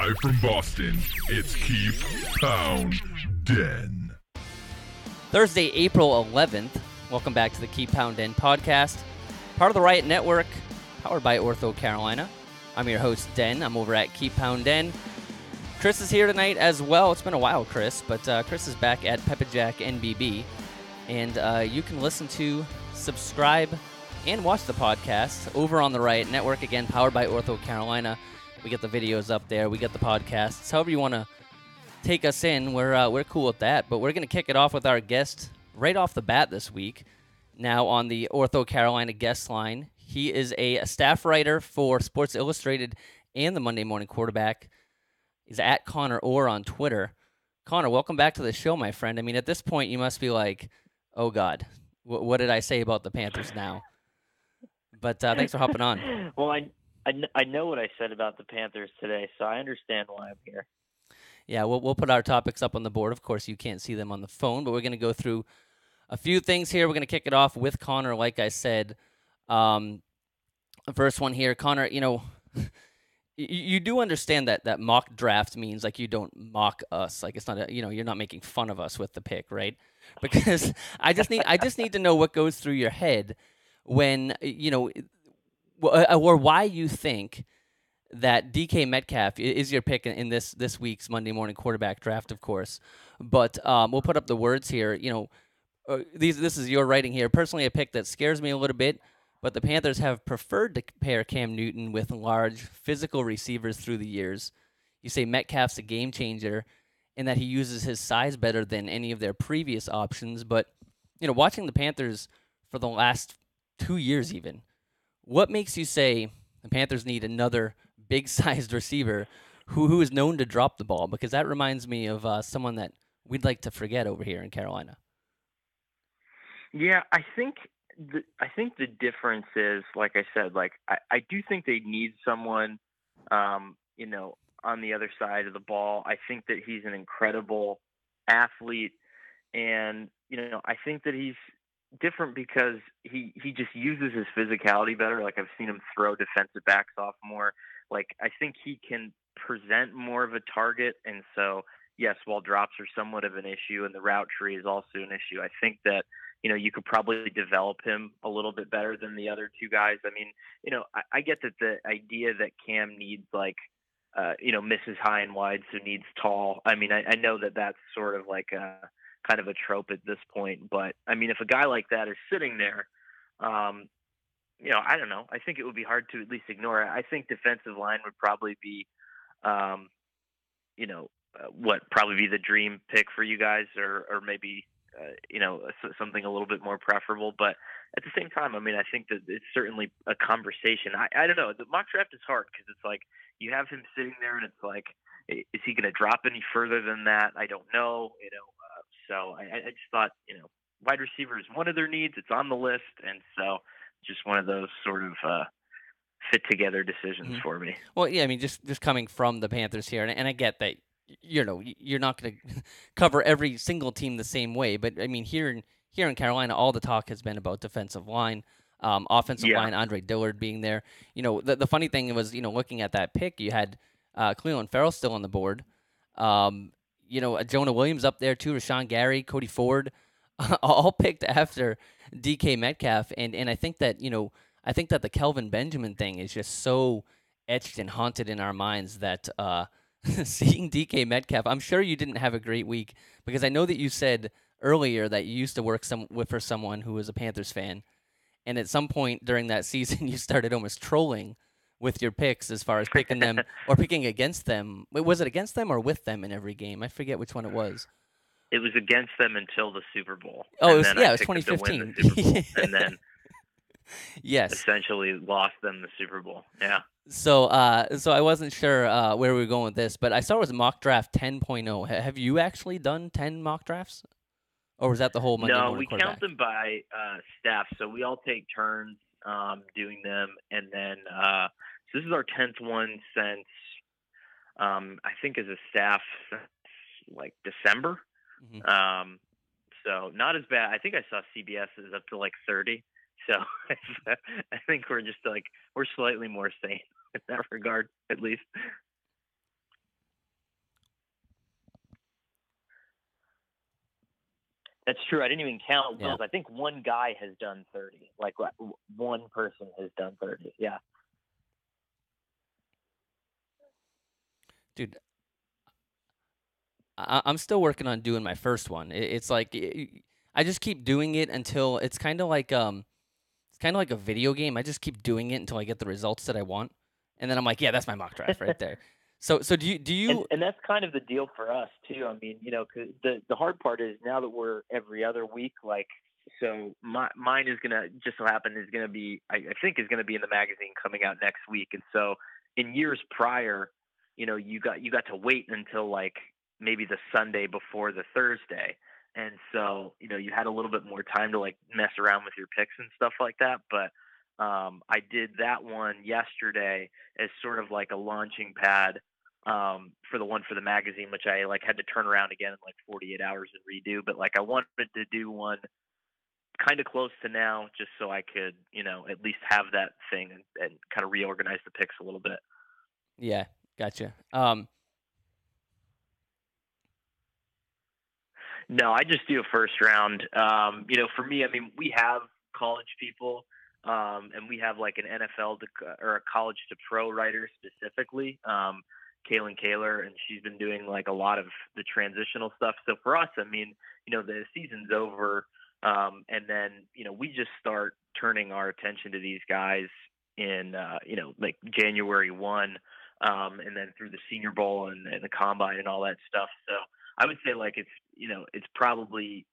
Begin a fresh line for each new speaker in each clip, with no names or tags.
Live from Boston, it's Keep Pound Den.
Thursday, April 11th. Welcome back to the Keep PounDEN podcast, part of the Riot Network, powered by Ortho Carolina. I'm your host, Den. I'm over at Keep PounDEN. Chris is here tonight as well. It's been a while, Chris, but Chris is back at Peppajack NBB, and you can listen to, subscribe, and watch the podcast over on the Riot Network, again, powered by Ortho Carolina. We get the videos up there. We get the podcasts. However you want to take us in, we're cool with that. But we're going to kick it off with our guest right off the bat this week. Now on the Ortho Carolina guest line, he is a staff writer for Sports Illustrated and the Monday Morning Quarterback. He's at Connor Orr on Twitter. Connor, welcome back to the show, my friend. I mean, at this point, you must be like, oh, God, what did I say about the Panthers now? But thanks for hopping on.
Well, I know what I said about the Panthers today, so I understand why I'm here.
Yeah, we'll put our topics up on the board. Of course, you can't see them on the phone, but we're going to go through a few things here. We're going to kick it off with Connor, like I said. The first one here, Connor, you know, you do understand that mock draft means, like, you don't mock us. Like, it's not, you're not making fun of us with the pick, right? Because I just need to know what goes through your head when, or why you think that DK Metcalf is your pick in this week's Monday Morning Quarterback draft, of course. But we'll put up the words here. This is your writing here. Personally, a pick that scares me a little bit, but the Panthers have preferred to pair Cam Newton with large, physical receivers through the years. You say Metcalf's a game changer in that he uses his size better than any of their previous options. But, watching the Panthers for the last 2 years even, what makes you say the Panthers need another big-sized receiver who is known to drop the ball? Because that reminds me of someone that we'd like to forget over here in Carolina.
Yeah, I think the difference is, like I said, I do think they need someone, on the other side of the ball. I think that he's an incredible athlete, and I think that he's different because he just uses his physicality better. Like, I've seen him throw defensive backs off more. Like, I think he can present more of a target. And so, yes, while drops are somewhat of an issue and the route tree is also an issue, I think that, you could probably develop him a little bit better than the other two guys. I mean, I get that the idea that Cam needs, misses high and wide, so needs tall. I mean, I know that that's sort of like a kind of a trope at this point, but I mean, if a guy like that is sitting there, I don't know. I think it would be hard to at least ignore it. I think defensive line would probably be, probably be the dream pick for you guys, or maybe, something a little bit more preferable. But at the same time, I mean, I think that it's certainly a conversation. I don't know. The mock draft is hard because it's like you have him sitting there and it's like, is he going to drop any further than that? I don't know. So I just thought, wide receiver is one of their needs. It's on the list. And so just one of those sort of fit together decisions for me.
Well, yeah, I mean, just coming from the Panthers here, and I get that, you're not going to cover every single team the same way. But I mean, here in Carolina, all the talk has been about defensive line, offensive line, Andre Dillard being there. The funny thing was, looking at that pick, you had Clelin Ferrell still on the board. Jonah Williams up there too, Rashawn Gary, Cody Ford, all picked after DK Metcalf. And I think that, the Kelvin Benjamin thing is just so etched and haunted in our minds that seeing DK Metcalf, I'm sure you didn't have a great week, because I know that you said earlier that you used to work for someone who was a Panthers fan, and at some point during that season you started almost trolling with your picks as far as picking them or picking against them. Wait, was it against them or with them in every game? I forget which one it was.
It was against them until the Super Bowl.
Oh, it was 2015.
And then
yes,
essentially lost them the Super Bowl. Yeah.
So I wasn't sure where we were going with this, but I saw it was mock draft 10.0. Have you actually done 10 mock drafts? Or was that the whole Monday morning
No, we
quarterback?
count them by staff. So we all take turns doing them. And then so this is our 10th one since, I think as a staff, since like December.
Mm-hmm.
So not as bad. I think I saw CBS is up to like 30. So I think we're just like, we're slightly more sane in that regard, at least. That's true. I didn't even count
Yeah,
Wills. I think one guy has done 30. Like one person has done 30. Yeah.
dude, I'm still working on doing my first one. It's like I just keep doing it until it's kind of like a video game. I just keep doing it until I get the results that I want, and then I'm like, yeah, that's my mock draft right there. So do you?
And that's kind of the deal for us too. I mean, 'cause the hard part is now that we're every other week, like, so mine is gonna just so happen is gonna be I think is gonna be in the magazine coming out next week. And so in years prior, you got to wait until like maybe the Sunday before the Thursday. And so, you had a little bit more time to like mess around with your picks and stuff like that. But I did that one yesterday as sort of like a launching pad for the one for the magazine, which I like had to turn around again in like 48 hours and redo. But like I wanted to do one kind of close to now, just so I could, at least have that thing and kind of reorganize the picks a little bit.
Yeah, gotcha.
No, I just do a first round. For me, I mean, we have college people, and we have like an NFL or a college to pro writer specifically, Kaylin Kaler, and she's been doing like a lot of the transitional stuff. So for us, I mean, the season's over, and then we just start turning our attention to these guys in like January 1, and then through the Senior Bowl and the Combine and all that stuff. So I would say like it's probably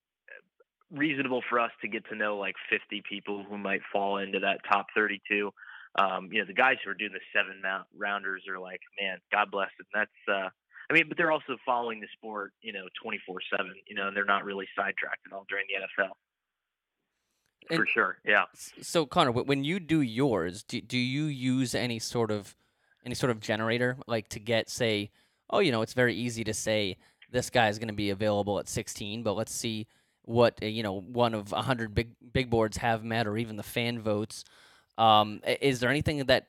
reasonable for us to get to know like 50 people who might fall into that top 32. The guys who are doing the rounders are like, man, God bless them. That's I mean, but they're also following the sport, 24/7, and they're not really sidetracked at all during the NFL. For
And
sure, yeah.
so Connor, when you do yours, do you use any sort of generator like to get say, oh, it's very easy to say this guy is going to be available at 16, but let's see what one of 100 big boards have met, or even the fan votes. Is there anything that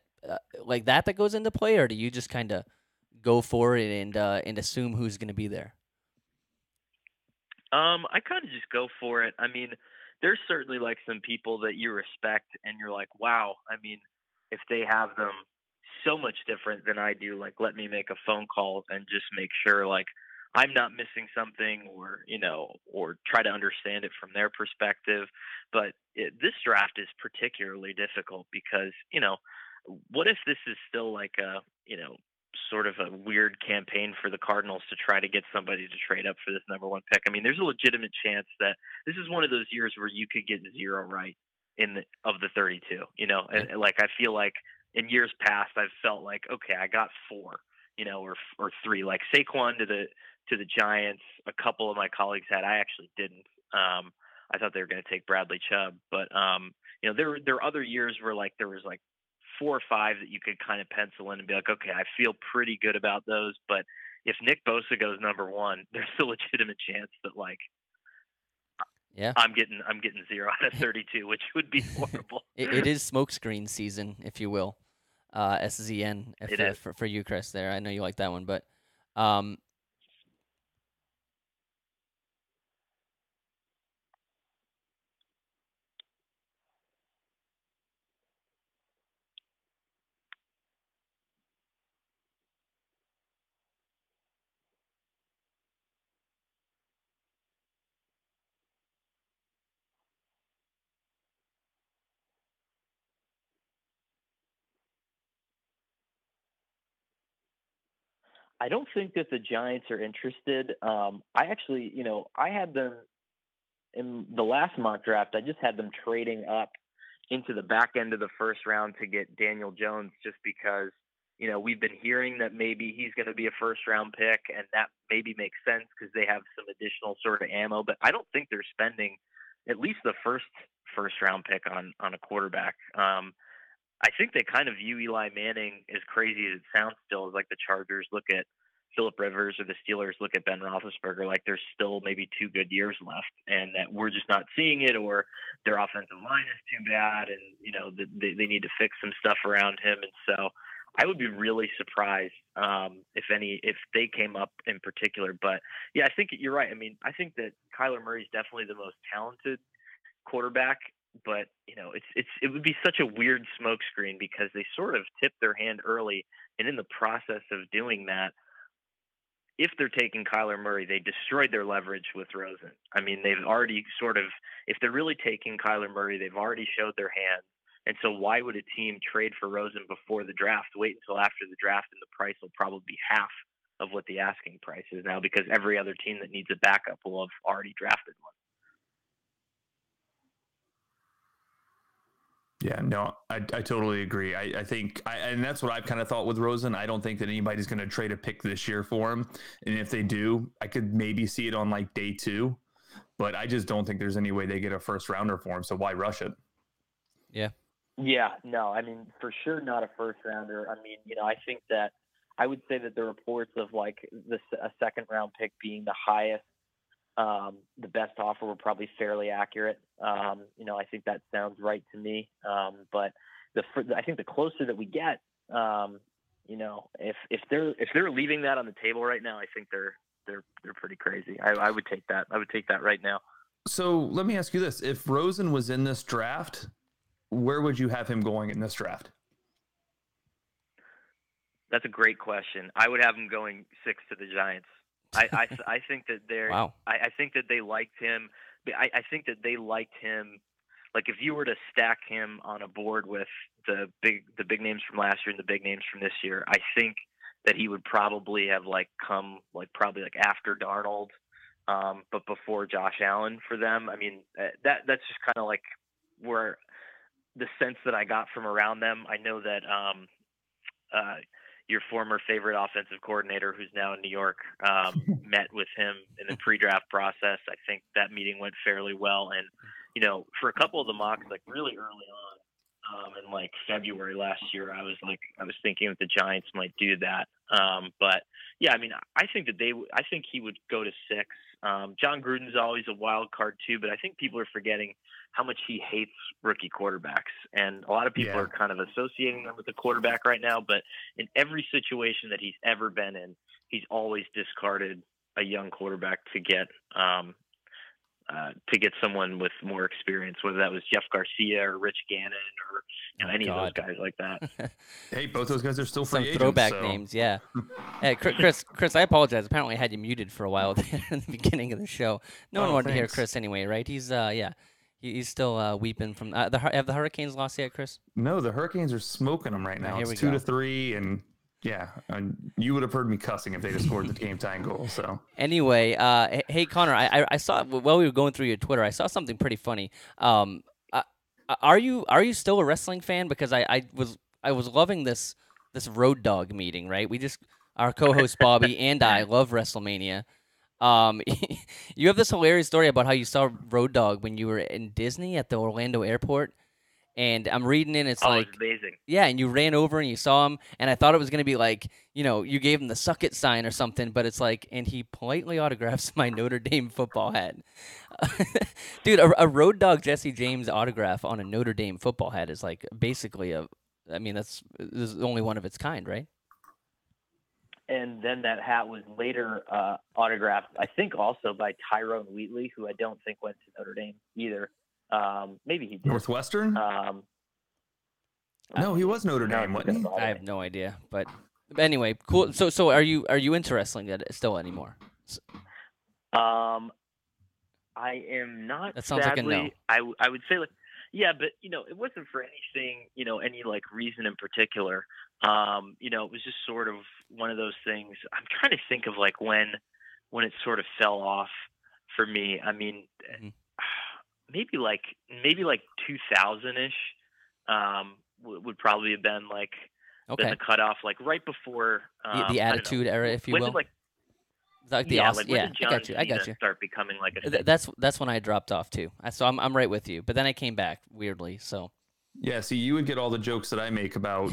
like that goes into play, or do you just kind of go for it and assume who's going to be there?
I kind of just go for it. I mean, there's certainly like some people that you respect and you're like, wow, I mean, if they have them so much different than I do, like let me make a phone call and just make sure like I'm not missing something, or try to understand it from their perspective. But this draft is particularly difficult because, what if this is still like a, sort of a weird campaign for the Cardinals to try to get somebody to trade up for this number 1 pick? I mean, there's a legitimate chance that this is one of those years where you could get 0 right of the 32, and like, I feel like in years past, I've felt like, okay, I got 4, or 3, like Saquon to the Giants. A couple of my colleagues had, I actually didn't. I thought they were going to take Bradley Chubb, but there are other years where like there was like 4 or 5 that you could kind of pencil in and be like, okay, I feel pretty good about those. But if Nick Bosa goes number 1, there's a legitimate chance that like
Yeah,
I'm getting 0 out of 32, which would be horrible.
it is smokescreen season, if you will. SZN
It is.
for you, Chris. There, I know you like that one, but um,
I don't think that the Giants are interested. I actually, I had them in the last mock draft. I just had them trading up into the back end of the first round to get Daniel Jones, just because, we've been hearing that maybe he's going to be a first round pick, and that maybe makes sense because they have some additional sort of ammo. But I don't think they're spending at least the first round pick on a quarterback. I think they kind of view Eli Manning, as crazy as it sounds still, as like the Chargers look at Phillip Rivers or the Steelers look at Ben Roethlisberger. Like there's still maybe 2 good years left, and that we're just not seeing it, or their offensive line is too bad, and they need to fix some stuff around him. And so I would be really surprised if they came up in particular. But yeah, I think you're right. I mean, I think that Kyler Murray is definitely the most talented quarterback, but it would be such a weird smokescreen because they sort of tipped their hand early, and in the process of doing that, if they're taking Kyler Murray, they destroyed their leverage with Rosen. I mean, they've already if they're really taking Kyler Murray, they've already showed their hand. And so why would a team trade for Rosen before the draft? Wait until after the draft, and the price will probably be half of what the asking price is now, because every other team that needs a backup will have already drafted one.
Yeah, no, I totally agree. I think, and that's what I've kind of thought with Rosen. I don't think that anybody's going to trade a pick this year for him. And if they do, I could maybe see it on like day 2, but I just don't think there's any way they get a first rounder for him. So why rush it?
Yeah.
Yeah, no, I mean, for sure not a first rounder. I mean, I think that I would say that the reports of like a second round pick being the highest, the best offer were probably fairly accurate. I think that sounds right to me. But I think the closer that we get, if they're leaving that on the table right now, I think they're pretty crazy. I would take that. I would take that right now.
So let me ask you this: if Rosen was in this draft, where would you have him going in this draft?
That's a great question. I would have him going 6 to the Giants. I think that they're.
Wow.
I think that they liked him. I think that they liked him. Like if you were to stack him on a board with the big names from last year and the big names from this year, I think that he would probably have come probably after Darnold, but before Josh Allen for them. I mean that's just kind of like where the sense that I got from around them. I know that your former favorite offensive coordinator, who's now in New York, met with him in the pre-draft process. I think that meeting went fairly well. And, for a couple of the mocks, really early on, in February last year, I was thinking that the Giants might do that. But yeah, I mean, I think he would go to 6. John Gruden's always a wild card too, but I think people are forgetting how much he hates rookie quarterbacks. And a lot of people are kind of associating them with the quarterback right now, but in every situation that he's ever been in, he's always discarded a young quarterback to get someone with more experience, whether that was Jeff Garcia or Rich Gannon or any of those guys like that.
Hey, both those guys are still free agents.
Some throwback names, yeah. Hey, Chris, I apologize. Apparently I had you muted for a while in the beginning of the show. No one wanted to hear Chris anyway, right? He's he's still weeping from have the Hurricanes lost yet, Chris?
No, the Hurricanes are smoking them right now. It's 2-3, and yeah, and you would have heard me cussing if they just scored the game-tying goal. So
anyway, hey Connor, I saw while we were going through your Twitter, I saw something pretty funny. Are you still a wrestling fan? Because I was loving this Road Dogg meeting. Right, our co-host Bobby and I love WrestleMania. You have this hilarious story about how you saw Road Dogg when you were in Disney at the Orlando airport. And I'm reading it, it's
it's amazing.
Yeah, and you ran over and you saw him, and I thought it was going to be you gave him the suck it sign or something, but it's and he politely autographs my Notre Dame football hat. Dude, a Road Dogg Jesse James autograph on a Notre Dame football hat is basically this is only one of its kind, right?
And then that hat was later autographed, I think also by Tyrone Wheatley, who I don't think went to Notre Dame either. Maybe he did.
Northwestern? No, he was Notre Dame, wasn't he?
I have no idea, but anyway, cool. So are you into wrestling still anymore?
I am not.
That sounds
sadly.
like a no.
I would say yeah, but it wasn't for anything, any reason in particular. It was just sort of one of those things. I'm trying to think of when it sort of fell off for me. I mean. Mm-hmm. Maybe 2000-ish would probably have been been the cutoff, right before
the Attitude Era, if you will.
When did
I got you.
Start becoming a thing?
That's when I dropped off too. So I'm right with you. But then I came back weirdly. So
yeah, see, you would get all the jokes that I make about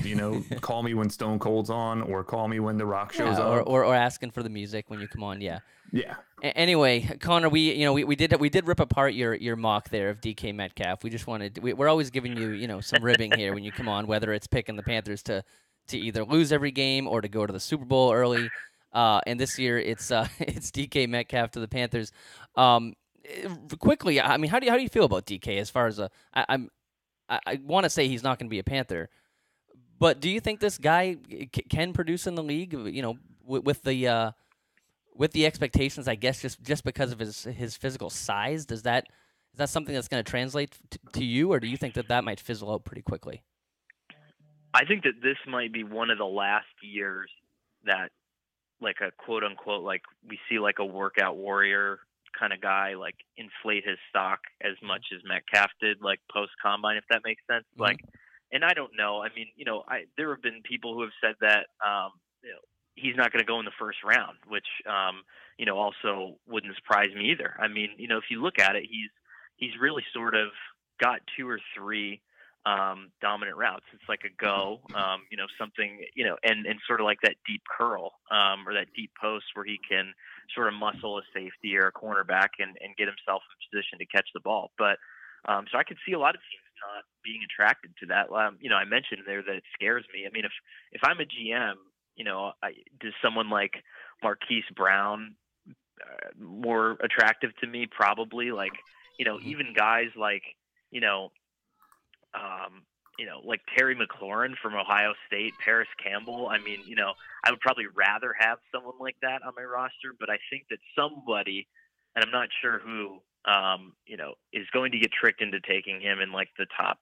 call me when Stone Cold's on, or call me when The Rock shows up,
or asking for the music when you come on. Yeah.
Yeah.
Anyway, Connor, we did rip apart your mock there of DK Metcalf. We just wanted we're always giving you some ribbing here when you come on, whether it's picking the Panthers to to either lose every game or to go to the Super Bowl early. And this year it's it's DK Metcalf to the Panthers. Quickly, I mean, how do you feel about DK as far as I want to say he's not going to be a Panther, but do you think this guy can produce in the league? You know, with the expectations, I guess, just because of his physical size, is that something that's going to translate to you, or do you think that might fizzle out pretty quickly?
I think that this might be one of the last years that, like, a quote unquote, like, we see like a workout warrior kind of guy like inflate his stock as much as Metcalf did, like post combine, if that makes sense.
Mm-hmm.
Like, and I don't know. I mean, there have been people who have said that, he's not going to go in the first round, which, also wouldn't surprise me either. I mean, if you look at it, he's really sort of got 2 or 3 dominant routes. It's like a go, something, and sort of like that deep curl, or that deep post where he can sort of muscle a safety or a cornerback and get himself in position to catch the ball. But, so I could see a lot of teams not being attracted to that. I mentioned there that it scares me. I mean, if I'm a GM, does someone like Marquise Brown more attractive to me? Probably. Like, even guys like, like Terry McLaurin from Ohio State, Paris Campbell. I mean, I would probably rather have someone like that on my roster, but I think that somebody, and I'm not sure who, is going to get tricked into taking him in like the top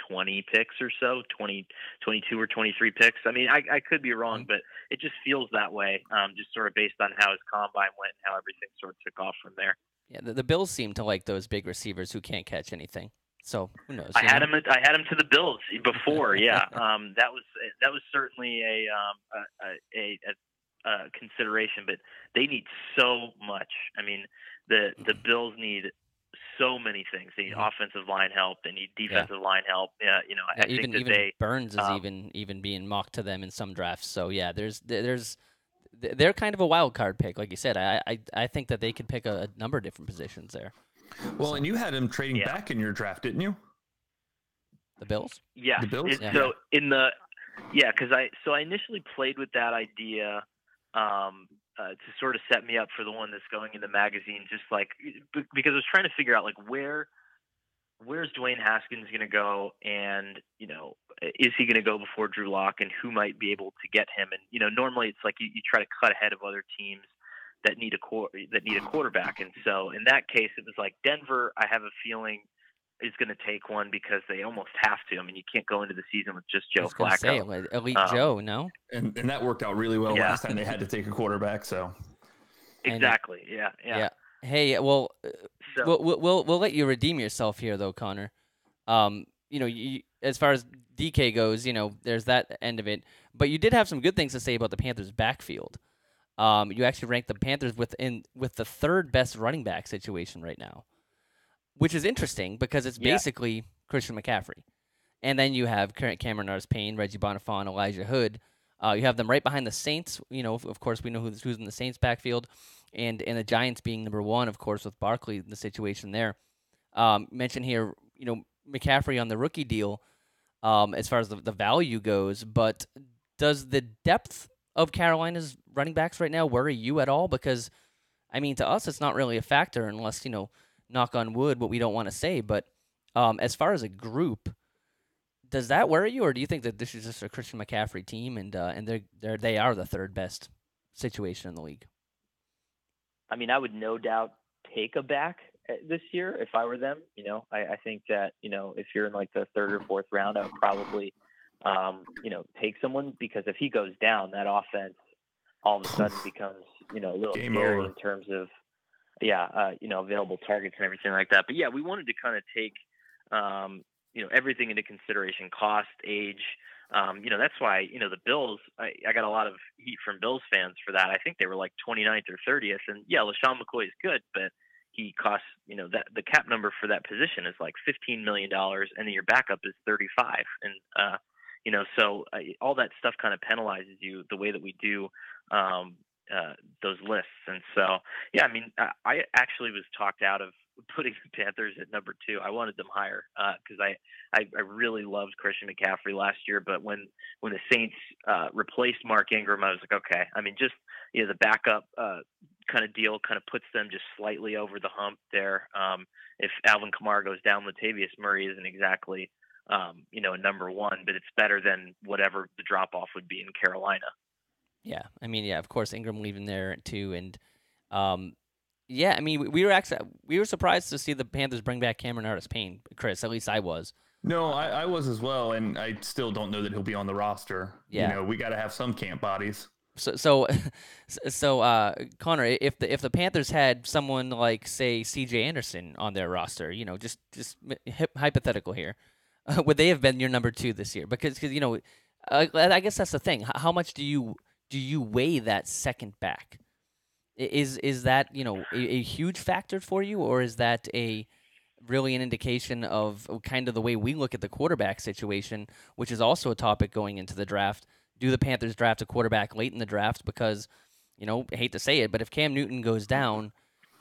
20 picks or so, 20, 22 or 23 picks. I mean, I could be wrong, but it just feels that way, just sort of based on how his combine went and how everything sort of took off from there.
Yeah, the Bills seem to like those big receivers who can't catch anything. So who knows?
I had him to the Bills before. Yeah, that was certainly a consideration, but they need so much. I mean, the Bills need so many things. They need offensive line help. They need defensive line help. I think that
even Burns is even being mocked to them in some drafts. So yeah, they're kind of a wild card pick, like you said. I think that they could pick a number of different positions there.
Well, and you had him trading back in your draft, didn't you?
The Bills?
Yeah.
The Bills?
So because I initially played with that idea to sort of set me up for the one that's going in the magazine, just like because I was trying to figure out like where's Dwayne Haskins going to go, and is he going to go before Drew Lock, and who might be able to get him? And normally it's like you try to cut ahead of other teams that need a quarterback, and so in that case it was like Denver, I have a feeling, is going to take one because they almost have to. I mean, you can't go into the season with just Joe Flacco.
Say, elite Joe, no?
And that worked out really well last time they had to take a quarterback. So
exactly, yeah.
Hey, well, we'll let you redeem yourself here, though, Connor. As far as DK goes, there's that end of it. But you did have some good things to say about the Panthers' backfield. You actually ranked the Panthers with the third best running back situation right now, which is interesting because it's basically Christian McCaffrey. And then you have Cameron Artis-Payne, Reggie Bonnafon, Elijah Hood. You have them right behind the Saints. Of course, we know who's in the Saints backfield. And the Giants being number 1, of course, with Barkley in the situation there. Mentioned here, McCaffrey on the rookie deal as far as the value goes. But does the depth of Carolina's running backs right now worry you at all? Because, I mean, to us, it's not really a factor unless, knock on wood, what we don't want to say. But as far as a group, does that worry you, or do you think that this is just a Christian McCaffrey team and they are the third best situation in the league?
I mean, I would no doubt take a back this year if I were them. I think that if you're in like the 3rd or 4th round, I would probably take someone, because if he goes down, that offense all of a sudden becomes a little
Game
scary
over.
in terms of available targets and everything like that. But yeah, we wanted to kind of take everything into consideration: cost, age. That's why the Bills. I got a lot of heat from Bills fans for that. I think they were like 29th or 30th, and LaShawn McCoy is good, but he costs that the cap number for that position is like $15 million, and then your backup is 35, and so all that stuff kind of penalizes you the way that we do those lists. And so, yeah, I mean, I actually was talked out of putting the Panthers at number 2. I wanted them higher because I really loved Christian McCaffrey last year. But when the Saints replaced Mark Ingram, I was like, okay. I mean, just the backup kind of deal kind of puts them just slightly over the hump there. If Alvin Kamara goes down, Latavius Murray isn't exactly a number 1, but it's better than whatever the drop off would be in Carolina.
Yeah, I mean, of course, Ingram leaving there too, and yeah, I mean, we were surprised to see the Panthers bring back Cameron Artis-Payne, Chris. At least I was.
No, I was as well, and I still don't know that he'll be on the roster.
Yeah,
we got to have some camp bodies.
So, Connor, if the Panthers had someone like, say, C.J. Anderson on their roster, just hypothetical here, would they have been your number 2 this year? Because I guess that's the thing. How much do you weigh that second back? Is that a huge factor for you, or is that really an indication of kind of the way we look at the quarterback situation, which is also a topic going into the draft? Do the Panthers draft a quarterback late in the draft? Because, I hate to say it, but if Cam Newton goes down,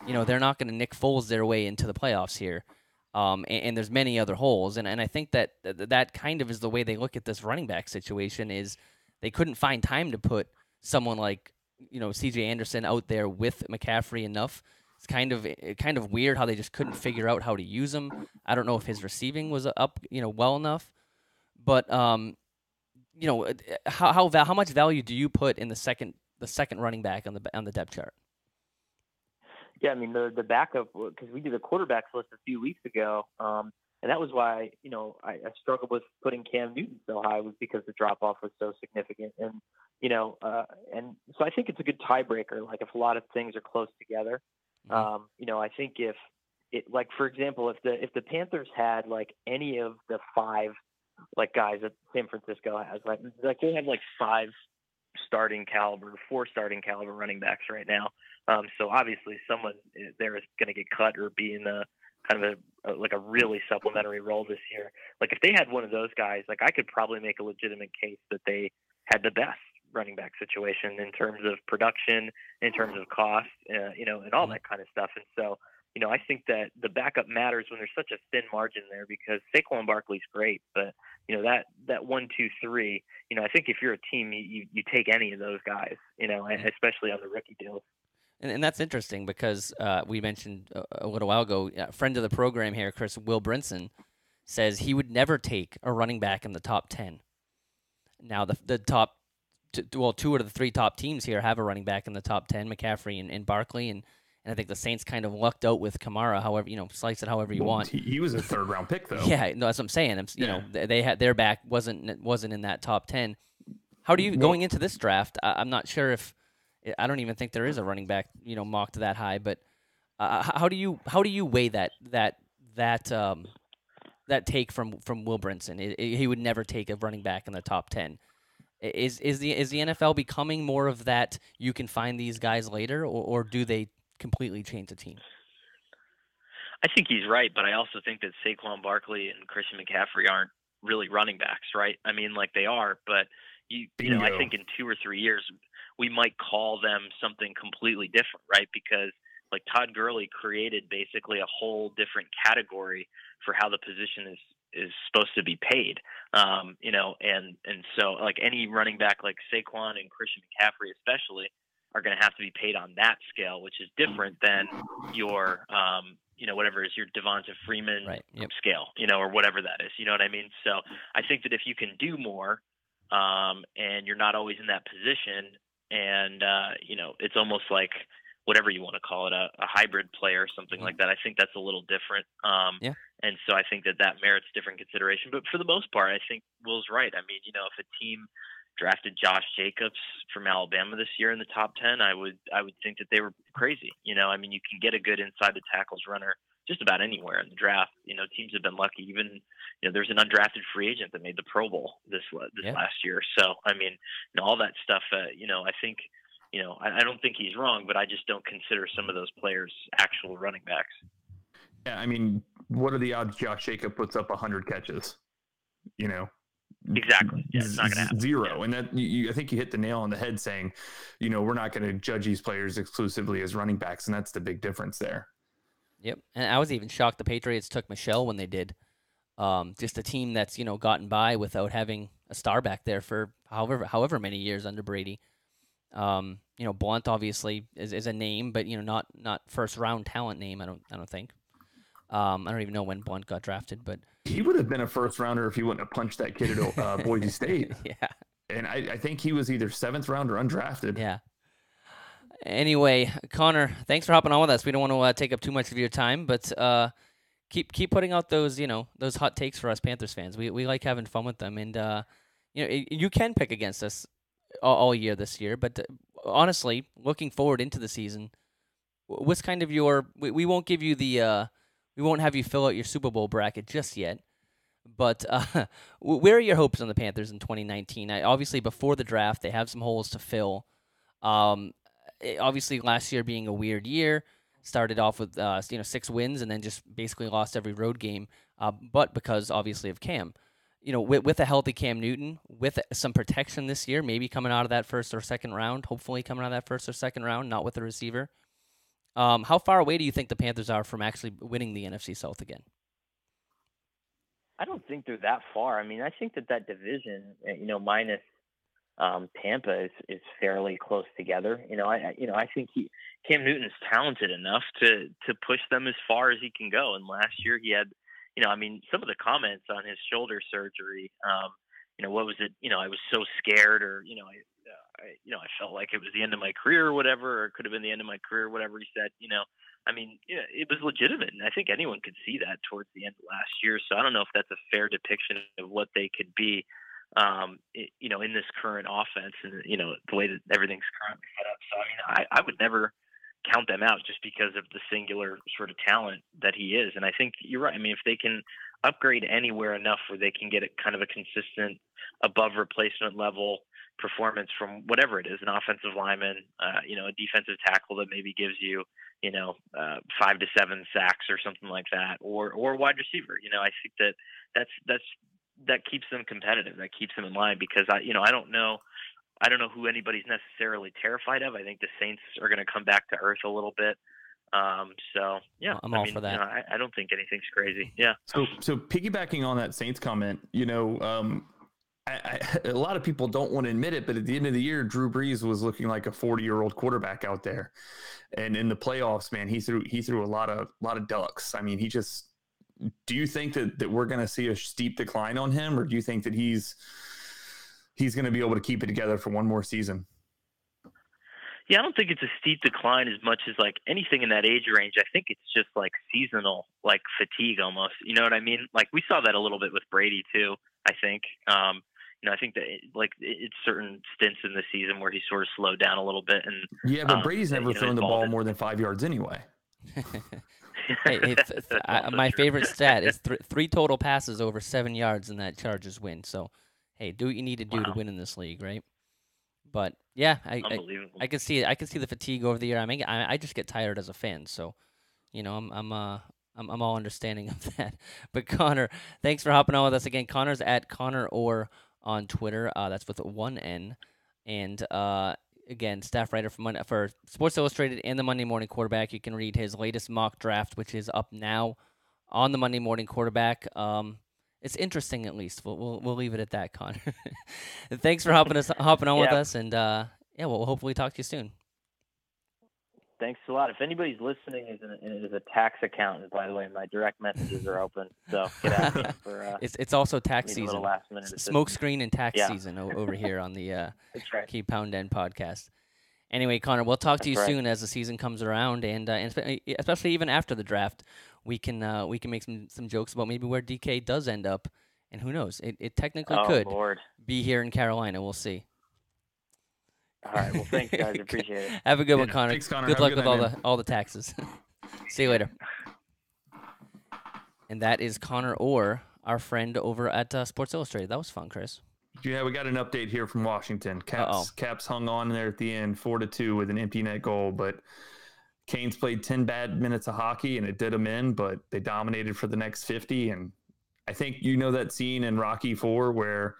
they're not going to Nick Foles their way into the playoffs here. And there's many other holes. And I think that kind of is the way they look at this running back situation, is they couldn't find time to put someone like, C.J. Anderson out there with McCaffrey enough. It's kind of weird how they just couldn't figure out how to use him. I don't know if his receiving was up, well enough. But how much value do you put in the second running back on the depth chart?
Yeah, I mean the backup, because we did a quarterbacks list a few weeks ago, and that was why I struggled with putting Cam Newton so high, was because the drop off was so significant, and and so I think it's a good tiebreaker. Like, if a lot of things are close together, I think if it, like, for example, if the Panthers had like any of the 5 like guys that San Francisco has, like they have like 4 starting caliber running backs right now. So obviously someone there is going to get cut or be in a kind of a really supplementary role this year. Like, if they had one of those guys, like, I could probably make a legitimate case that they had the best running back situation in terms of production, in terms of cost, and all that kind of stuff. And so, I think that the backup matters when there's such a thin margin there, because Saquon Barkley's great, but that 1, 2, 3, I think if you're a team, you take any of those guys, especially on the rookie deals.
And that's interesting, because we mentioned a little while ago, a friend of the program here, Chris, Will Brinson, says he would never take a running back in the top 10. Now, the top, 2 out of the 3 top teams here have a running back in the top 10, McCaffrey and Barkley, and I think the Saints kind of lucked out with Kamara. However, slice it however you want.
He was a 3rd round pick, though.
Yeah, no, that's what I'm saying. They had their back wasn't in that top 10. How do you, going into this draft? I'm not sure if, I don't even think there is a running back mocked that high. But how do you weigh that take from Will Brinson? He would never take a running back in the top 10. Is the NFL becoming more of that? You can find these guys later, or do they completely change the team?
I think he's right, but I also think that Saquon Barkley and Christian McCaffrey aren't really running backs, right? I mean, like, they are, but I think in 2 or 3 years we might call them something completely different, right? Because, like, Todd Gurley created basically a whole different category for how the position is supposed to be paid, and so, like, any running back like Saquon and Christian McCaffrey especially are going to have to be paid on that scale, which is different than your, whatever is your Devonta Freeman scale, or whatever that is. You know what I mean? So I think that if you can do more, and you're not always in that position, and it's almost like whatever you want to call it, a hybrid player or something like that. I think that's a little different. And so I think that merits different consideration. But for the most part, I think Will's right. I mean, if a team drafted Josh Jacobs from Alabama this year in the top 10, I would think that they were crazy. I mean, you can get a good inside the tackles runner just about anywhere in the draft. Teams have been lucky. Even, there's an undrafted free agent that made the Pro Bowl this last year. So, I mean, all that stuff, I think, I don't think he's wrong, but I just don't consider some of those players actual running backs.
Yeah, I mean, what are the odds Josh Jacobs puts up 100 catches?
Exactly. Yeah, it's not going to happen.
0. And that I think you hit the nail on the head saying, we're not going to judge these players exclusively as running backs, and that's the big difference there.
Yep. And I was even shocked the Patriots took Michelle when they did. Just a team that's, gotten by without having a star back there for however many years under Brady. Blunt obviously is a name, but not first round talent name. I don't think. I don't even know when Blunt got drafted, but
he would have been a first rounder if he wouldn't have punched that kid at Boise State.
yeah,
And I think he was either 7th round or undrafted.
yeah. Anyway, Connor, thanks for hopping on with us. We don't want to take up too much of your time, but keep putting out those those hot takes for us Panthers fans. We like having fun with them, and you can pick against us all year this year. But honestly, looking forward into the season, what's kind of your? We won't give you the we won't have you fill out your Super Bowl bracket just yet. But where are your hopes on the Panthers in 2019? Obviously, before the draft, they have some holes to fill. Obviously, last year being a weird year, started off with 6 wins and then just basically lost every road game. But because obviously of Cam, with a healthy Cam Newton, with some protection this year, maybe coming out of that first or second round, hopefully coming out of that first or second round, not with a receiver. How far away do you think the Panthers are from actually winning the NFC South again?
I don't think they're that far. I mean, I think that division, minus Tampa is fairly close together. I think Cam Newton's talented enough to push them as far as he can go. And last year he had, some of the comments on his shoulder surgery, what was it? I was so scared, or I felt like it was the end of my career or whatever, or it could have been the end of my career, whatever he said. It was legitimate, and I think anyone could see that towards the end of last year. So I don't know if that's a fair depiction of what they could be, in this current offense and, the way that everything's currently set up. So, I would never count them out just because of the singular sort of talent that he is. And I think you're right. I mean, if they can upgrade anywhere enough where they can get kind of a consistent above replacement level performance from whatever it is, an offensive lineman, a defensive tackle that maybe gives you, 5 to 7 sacks or something like that, or wide receiver. I think that keeps them competitive. That keeps them in line, because I don't know who anybody's necessarily terrified of. I think the Saints are going to come back to earth a little bit. So yeah,
I'm all for that.
I don't think anything's crazy. Yeah.
So piggybacking on that Saints comment, a lot of people don't want to admit it, but at the end of the year, Drew Brees was looking like a 40-year-old quarterback out there. And in the playoffs, man, he threw a lot of ducks. I mean, do you think that we're going to see a steep decline on him, or do you think that he's going to be able to keep it together for one more season?
Yeah, I don't think it's a steep decline as much as like anything in that age range. I think it's just like seasonal, like fatigue almost. You know what I mean? Like we saw that a little bit with Brady too, I think. I think that it's certain stints in the season where he sort of slowed down a little bit. And
yeah, but Brady's never thrown the ball more than 5 yards anyway.
My favorite stat is 3 total passes over 7 yards in that Chargers win. So, hey, do what you need to do to win in this league, right? But yeah, I can see it. I can see the fatigue over the year. I just get tired as a fan. So, I'm all understanding of that. But Connor, thanks for hopping on with us again. Connor's at Connor Orr on Twitter. That's with 1 N. And again, staff writer for Sports Illustrated and the Monday Morning Quarterback. You can read his latest mock draft, which is up now on the Monday Morning Quarterback. It's interesting, at least. We'll leave it at that, Connor. Thanks for hopping on with us, and we'll hopefully talk to you soon.
Thanks a lot. If anybody's listening is a tax accountant, by the way, my direct messages are open. So get at me for.
It's also tax season. Smoke screen and tax
Yeah.
season over here on the
That's right.
Keep PounDEN podcast. Anyway, Connor, we'll talk to you
That's right.
soon as the season comes around, and especially even after the draft, we can make some jokes about maybe where DK does end up, and who knows? It technically could be here in Carolina. We'll see.
All right. Well, thanks, guys. Appreciate it.
Have a good one, Connor.
Thanks, Connor.
Good
Have a
luck
good
with
night,
all the taxes. See you later. And that is Connor Orr, our friend over at Sports Illustrated. That was fun, Chris.
Yeah, we got an update here from Washington. Caps hung on there at the end, 4-2 with an empty net goal, but Canes played 10 bad minutes of hockey and it did them in, but they dominated for the next 50. And I think that scene in Rocky IV where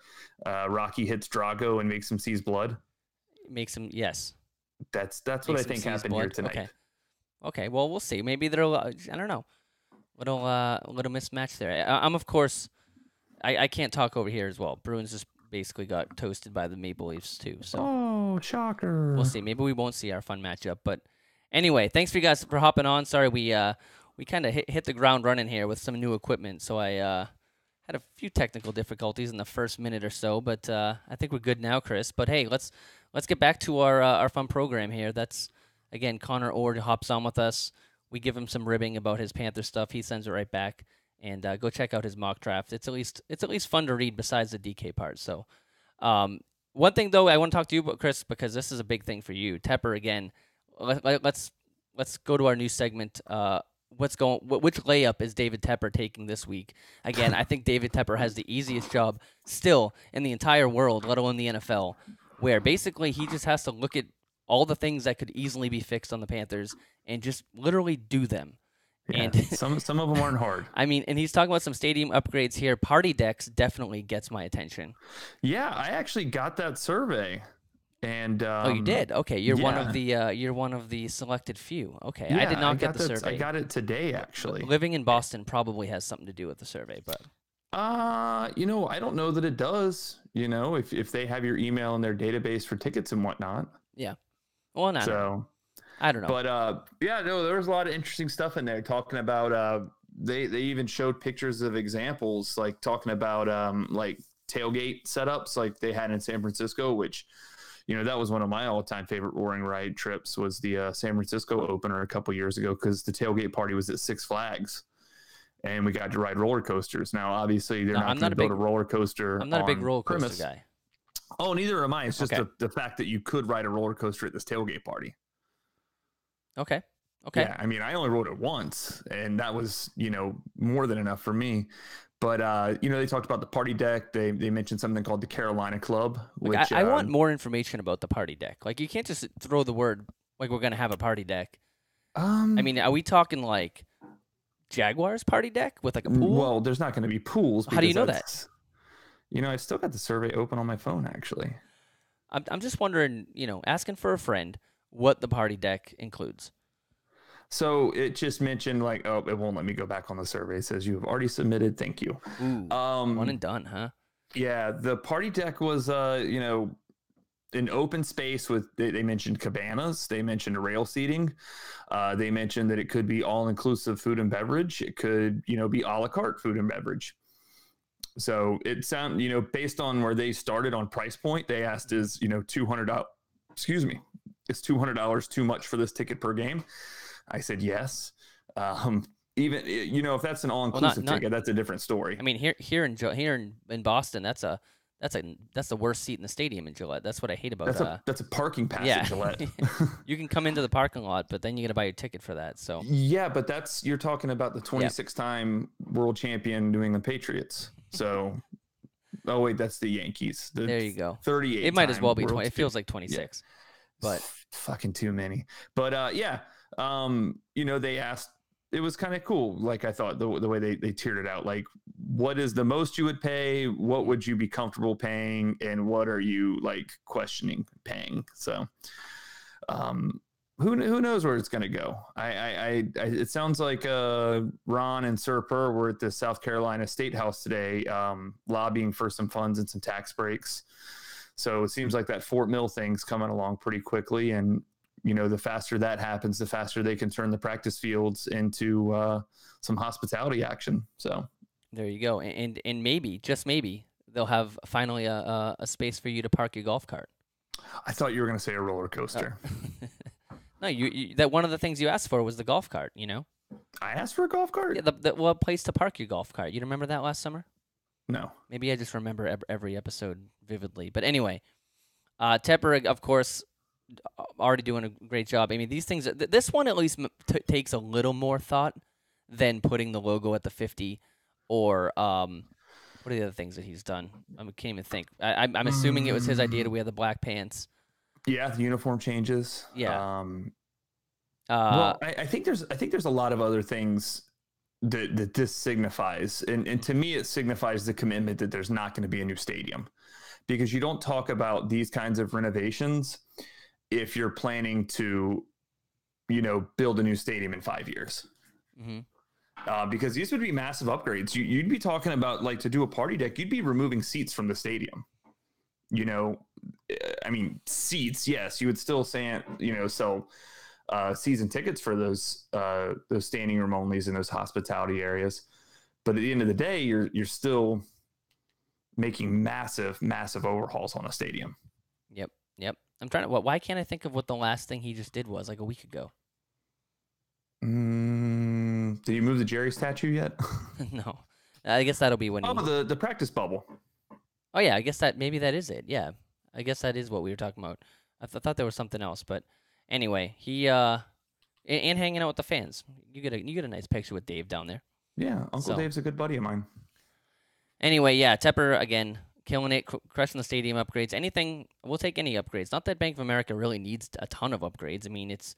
Rocky hits Drago and makes him seize blood.
Makes him, yes.
That's what I think happened here tonight.
Okay. Okay. Well, we'll see. Maybe there'll. I don't know. Little mismatch there. I'm of course. I can't talk over here as well. Bruins just basically got toasted by the Maple Leafs too. So
Oh, shocker.
we'll see. Maybe we won't see our fun matchup. But anyway, thanks for you guys for hopping on. Sorry we kind of hit the ground running here with some new equipment. So I had a few technical difficulties in the first minute or so, but I think we're good now, Chris. But hey, let's get back to our fun program here. That's again Connor Orr hops on with us. We give him some ribbing about his Panther stuff. He sends it right back. And go check out his mock draft. It's at least fun to read besides the DK part. So, one thing though, I want to talk to you about, Chris, because this is a big thing for you. Tepper again. Let's go to our new segment. Which layup is David Tepper taking this week? Again, I think David Tepper has the easiest job still in the entire world, let alone the NFL, where basically he just has to look at all the things that could easily be fixed on the Panthers and just literally do them.
Yeah,
and
some of them aren't hard.
I mean, and he's talking about some stadium upgrades here. Party decks definitely gets my attention.
Yeah, I actually got that survey, and
oh, you did? Okay, you're
yeah.
one of the selected few. Okay,
yeah,
I did not get the survey.
I got it today, actually.
Living in Boston probably has something to do with the survey, but
I don't know that it does. If they have your email in their database for tickets and whatnot.
Yeah. Well, no. I don't know.
But there was a lot of interesting stuff in there talking about they even showed pictures of examples, like talking about like tailgate setups like they had in San Francisco, which that was one of my all-time favorite Roaring Ride trips, was the San Francisco opener a couple years ago, because the tailgate party was at Six Flags and we got to ride roller coasters. Now obviously they're not going to build a roller coaster.
I'm not a big roller coaster guy.
Oh, neither am I. It's just the fact that you could ride a roller coaster at this tailgate party.
Okay.
Yeah, I mean, I only rode it once, and that was, more than enough for me. But, they talked about the party deck. They mentioned something called the Carolina Club. Which
I want more information about the party deck. Like, you can't just throw the word, like, we're going to have a party deck. I mean, are we talking, like, Jaguars party deck with, like, a pool?
Well, there's not going to be pools.
How do you know that?
I still got the survey open on my phone, actually.
I'm just wondering, asking for a friend what the party deck includes.
So it just mentioned like, oh, it won't let me go back on the survey. It says you have already submitted. Thank you.
Ooh, one and done, huh?
Yeah. The party deck was, an open space with, they mentioned cabanas. They mentioned rail seating. They mentioned that it could be all inclusive food and beverage. It could, be a la carte food and beverage. So it sound, based on where they started on price point, they asked is, $200. Excuse me. Is $200 too much for this ticket per game? I said yes. Even if that's an all-inclusive ticket, that's a different story.
I mean, here in Boston, that's the worst seat in the stadium in Gillette. That's what I hate about
that's a parking pass at Gillette.
You can come into the parking lot, but then you got to buy your ticket for that. So
yeah, but you're talking about the 26-time world champion New England Patriots. So oh wait, that's the Yankees.
There you go.
38.
It might as well be 20. It feels like 26, but
fucking too many. But they asked. It was kind of cool. Like I thought the way they tiered it out. Like, what is the most you would pay? What would you be comfortable paying? And what are you like questioning paying? So, who knows where it's going to go? It sounds like Ron and Sir Purr were at the South Carolina State House today, lobbying for some funds and some tax breaks. So it seems like that Fort Mill thing's coming along pretty quickly, and the faster that happens, the faster they can turn the practice fields into some hospitality action. So
there you go. And maybe, just maybe, they'll have finally a space for you to park your golf cart.
I thought you were going to say a roller coaster.
No, you that one of the things you asked for was the golf cart,
I asked for a golf cart?
Yeah, a place to park your golf cart. You remember that last summer?
No.
Maybe I just remember every episode vividly. But anyway, Tepper, of course, already doing a great job. I mean, these things, this one at least takes a little more thought than putting the logo at the 50 or what are the other things that he's done? I can't even think. I'm assuming it was his idea to wear the black pants.
Yeah, the uniform changes.
Yeah.
Well, I think there's a lot of other things that this signifies, and to me, it signifies the commitment that there's not going to be a new stadium, because you don't talk about these kinds of renovations if you're planning to, build a new stadium in 5 years. Because these would be massive upgrades. You'd be talking about, like, to do a party deck, you'd be removing seats from the stadium. I mean, seats, yes, you would still sell season tickets for those standing room onlys in those hospitality areas. But at the end of the day, you're still making massive overhauls on a stadium.
Yep. I'm trying to. Why can't I think of what the last thing he just did was, like, a week ago?
Did you move the Jerry statue yet?
No. I guess that'll be when.
The practice bubble.
Oh yeah, I guess maybe that is it. Yeah, I guess that is what we were talking about. I thought there was something else, but anyway, he and hanging out with the fans. You get a nice picture with Dave down there.
Yeah, Uncle Dave's a good buddy of mine.
Anyway, yeah, Tepper again killing it, crushing the stadium upgrades. Anything, we'll take any upgrades. Not that Bank of America really needs a ton of upgrades. I mean, it's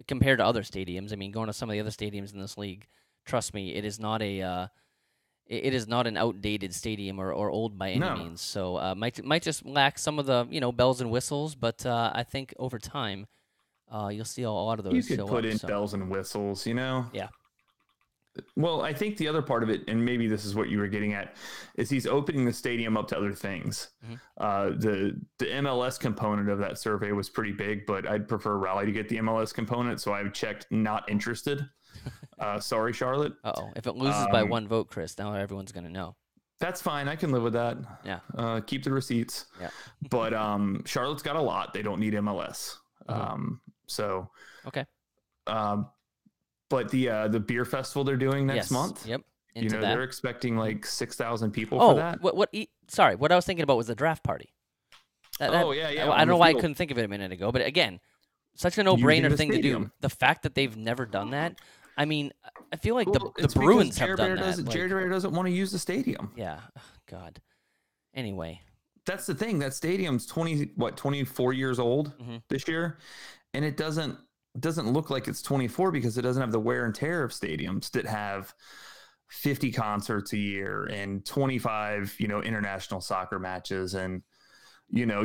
compared to other stadiums. I mean, going to some of the other stadiums in this league, trust me, it is not an outdated stadium or old by any means. So might just lack some of the bells and whistles, but I think over time you'll see a lot of those.
You could put in bells and whistles,
Yeah.
Well, I think the other part of it, and maybe this is what you were getting at, is he's opening the stadium up to other things. The MLS component of that survey was pretty big, but I'd prefer Raleigh to get the MLS component, so I've checked not interested. Sorry, Charlotte.
Uh-oh. If it loses by one vote, Chris, now everyone's going to know.
That's fine. I can live with that.
Yeah.
Keep the receipts.
Yeah.
But Charlotte's got a lot. They don't need MLS. So.
Okay.
But the beer festival they're doing next month.
Yep.
They're expecting like 6,000 people for that.
Sorry, what I was thinking about was the draft party.
Yeah.
I don't know why I couldn't think of it a minute ago, but again, such a no-brainer thing to do. The fact that they've never done that, I mean, I feel like the Bruins have done that.
Jared Bear doesn't want to use the stadium.
Yeah. Oh, God. Anyway.
That's the thing. That stadium's 24 years old this year, and it doesn't look like it's 24 because it doesn't have the wear and tear of stadiums that have 50 concerts a year and 25, international soccer matches and,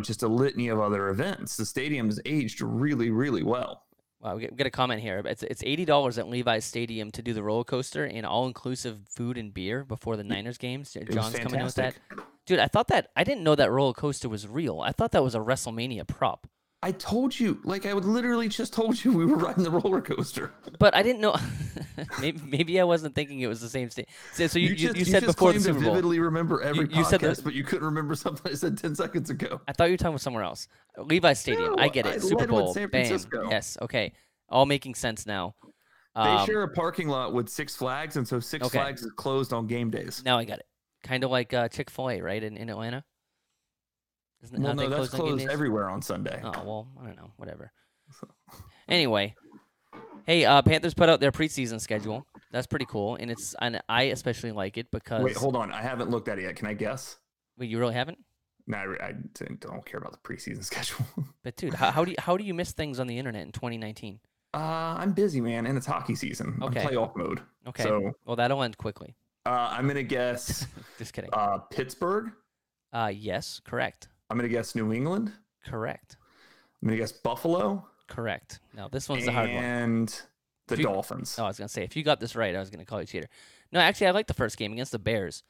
just a litany of other events. The stadium's aged really, really well.
Wow, we get a comment here. It's $80 at Levi's Stadium to do the roller coaster and all-inclusive food and beer before the Niners games. John's coming in with that. Dude, I didn't know that roller coaster was real. I thought that was a WrestleMania prop.
I told you, I would literally just told you we were riding the roller coaster.
But I didn't know. maybe I wasn't thinking it was the same state. So you said
just
before the Super Bowl.
To vividly remember every
you
podcast, but you couldn't remember something I said 10 seconds ago.
I thought you were talking about somewhere else. Levi's Stadium.
No,
I get it. Super Bowl.
San
Bam.
Francisco.
Yes. Okay. All making sense now.
They share a parking lot with Six Flags, and so Six Flags is closed on game days.
Now I got it. Kind of like Chick-fil-A, right, in Atlanta?
That's closed everywhere on Sunday.
Oh, well, I don't know. Whatever. Anyway. Hey, Panthers put out their preseason schedule. That's pretty cool, and I especially like it because...
Wait, hold on. I haven't looked at it yet. Can I guess?
Wait, you really haven't?
No, I don't care about the preseason schedule.
But, dude, how do you miss things on the internet in 2019?
I'm busy, man, and it's hockey season.
Okay.
I'm playoff mode.
Okay.
So,
well, that'll end quickly.
I'm going to guess...
Just kidding.
Pittsburgh?
Yes, correct.
I'm going to guess New England.
Correct.
I'm going to guess Buffalo.
Correct. Now, this one's the hard one.
And the Dolphins.
Oh, I was going to say, if you got this right, I was going to call you cheater. No, actually, I like the first game against the Bears.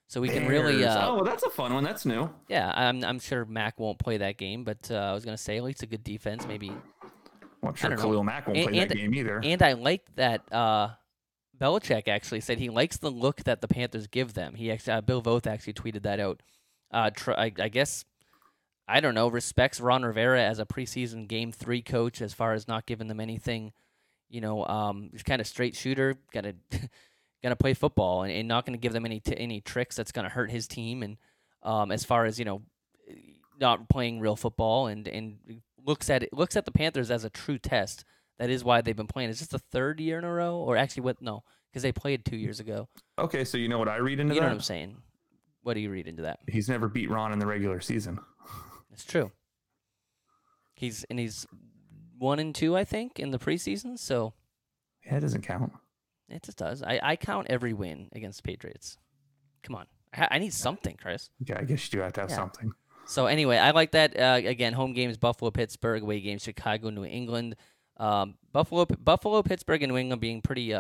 So we can really...
well, that's a fun one. That's new.
Yeah, I'm sure Mac won't play that game, but I was going to say, at least a good defense, maybe...
Well, I'm sure Khalil Mack won't play that game either.
And I like that Belichick actually said he likes the look that the Panthers give them. He actually, Bill Voth actually tweeted that out. I guess... I don't know, respects Ron Rivera as a preseason Game 3 coach as far as not giving them anything, he's kind of straight shooter, gonna play football and not going to give them any tricks that's going to hurt his team. And as far as, not playing real football and looks at the Panthers as a true test. That is why they've been playing. Is this the third year in a row? Or actually, no, because they played 2 years ago.
Okay, so you know what I read into that?
You know what I'm saying. What do you read into that?
He's never beat Ron in the regular season.
It's true. He's 1-2, I think, in the preseason. So
yeah, it doesn't count.
It just does. I count every win against the Patriots. Come on, I need something, Chris.
Yeah, I guess you do have to have something.
So anyway, I like that. Again, home games: Buffalo, Pittsburgh; away games: Chicago, New England. Buffalo, Pittsburgh, and New England being pretty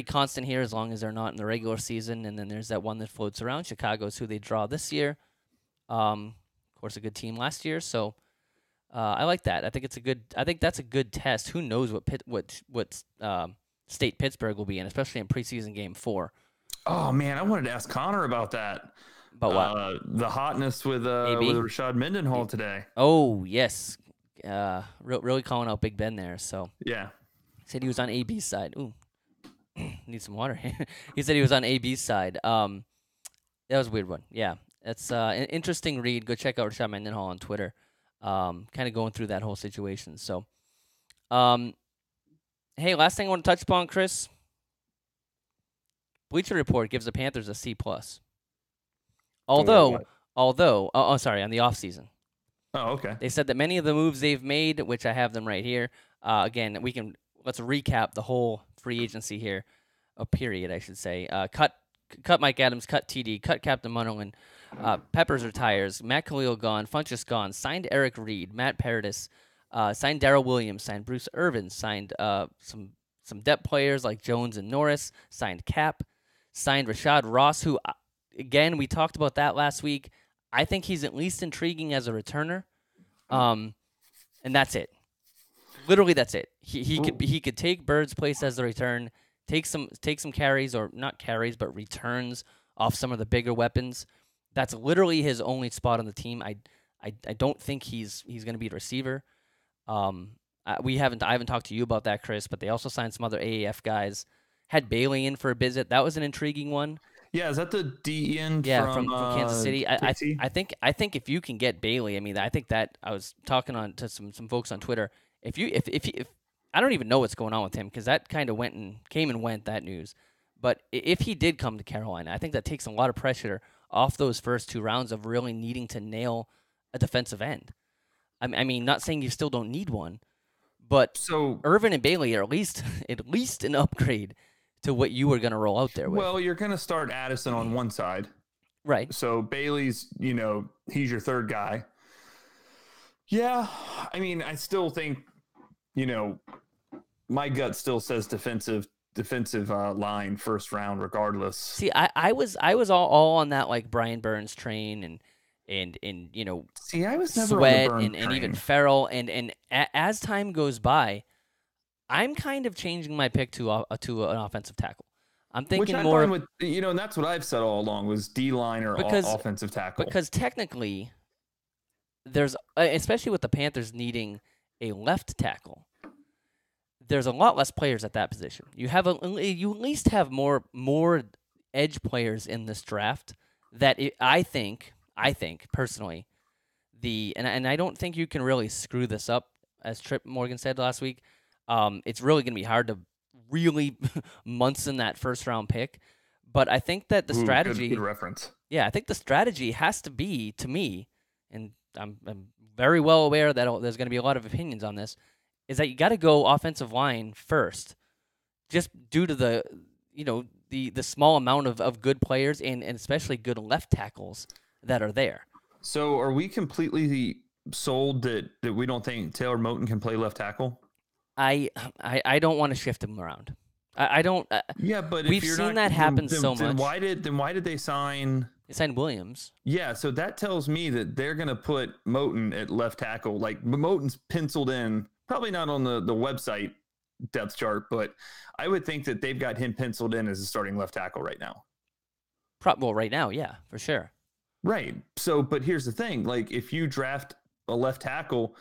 constant here as long as they're not in the regular season. And then there's that one that floats around. Chicago's who they draw this year. Of course, a good team last year. So I like that. I think that's a good test. Who knows what state Pittsburgh will be in, especially in preseason game 4.
Oh man, I wanted to ask Connor about that.
About what?
The hotness with Rashad Mendenhall today.
Oh yes, really calling out Big Ben there. So
yeah,
said he was on AB's side. Ooh, need some water. He said he was on AB's side. That was a weird one. Yeah, that's an interesting read. Go check out Rashad Mendenhall on Twitter. Kind of going through that whole situation. So, hey, last thing I want to touch upon, Chris. Bleacher Report gives the Panthers a C+. Although, on the offseason.
Oh, okay.
They said that many of the moves they've made, which I have them right here. Again, let's recap the whole free agency here. A period, I should say. Cut Mike Adams, cut TD, cut Captain Munnerlyn. Peppers retires. Matt Khalil gone. Funchess gone. Signed Eric Reed. Matt Paradis. Signed Darrell Williams. Signed Bruce Irvin. Signed some depth players like Jones and Norris. Signed Cap. Signed Rashad Ross, who, again, we talked about that last week. I think he's at least intriguing as a returner. And that's it. Literally, that's it. He could take Bird's place as the return, take some carries, or not carries, but returns off some of the bigger weapons. That's literally his only spot on the team. I don't think he's going to be a receiver. I haven't talked to you about that, Chris, but they also signed some other AAF guys. Had Bailey in for a visit. That was an intriguing one.
Yeah, is that the DN
from Kansas City? I think if you can get Bailey, I mean, I think that I was talking to some folks on Twitter. If I don't even know what's going on with him because that kind of came and went, that news. But if he did come to Carolina, I think that takes a lot of pressure off those first 2 rounds of really needing to nail a defensive end. I mean, not saying you still don't need one, but
so
Irvin and Bailey are at least an upgrade to what you were going to roll out there with.
Well, you're going to start Addison on one side.
Right.
So Bailey's, he's your third guy. Yeah. I mean, I still think, my gut still says defensive line first round regardless.
See, I was all on that like Brian Burns train and
see, I was never
Sweat
on the Burns
and even Farrell and as time goes by, I'm kind of changing my pick to an offensive tackle. I'm thinking
which
more
with, and that's what I've said all along was D-line or offensive tackle.
Because technically, there's especially with the Panthers needing a left tackle, there's a lot less players at that position. You at least have more edge players in this draft that I think personally and I don't think you can really screw this up, as Trip Morgan said last week. It's really going to be hard to really Munson that first round pick. But I think that the strategy...
Good reference.
Yeah, I think the strategy has to be, to me, and I'm very well aware that there's going to be a lot of opinions on this, is that you got to go offensive line first, just due to the small amount of good players and especially good left tackles that are there.
So are we completely sold that we don't think Taylor Moton can play left tackle?
I don't want to shift him around. I don't.
Yeah, but
we've seen that happen so much.
Then why did they sign?
They signed Williams.
Yeah, so that tells me that they're going to put Moton at left tackle. Like Moton's penciled in, probably not on the website depth chart, but I would think that they've got him penciled in as a starting left tackle right now.
Well, right now, yeah, for sure.
Right. So, but here's the thing: like, if you draft a left tackle,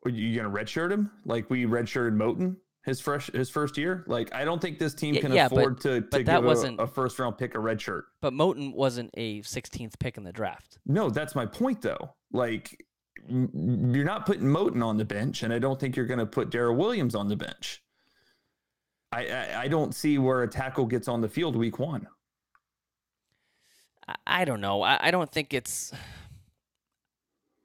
are you going to redshirt him like we redshirted Moton his first year? Like, I don't think this team can afford to give a first round pick a redshirt.
But Moton wasn't a 16th pick in the draft.
No, that's my point though. Like, you're not putting Moton on the bench, and I don't think you're going to put Darrell Williams on the bench. I don't see where a tackle gets on the field week 1.
I don't know. I don't think it's.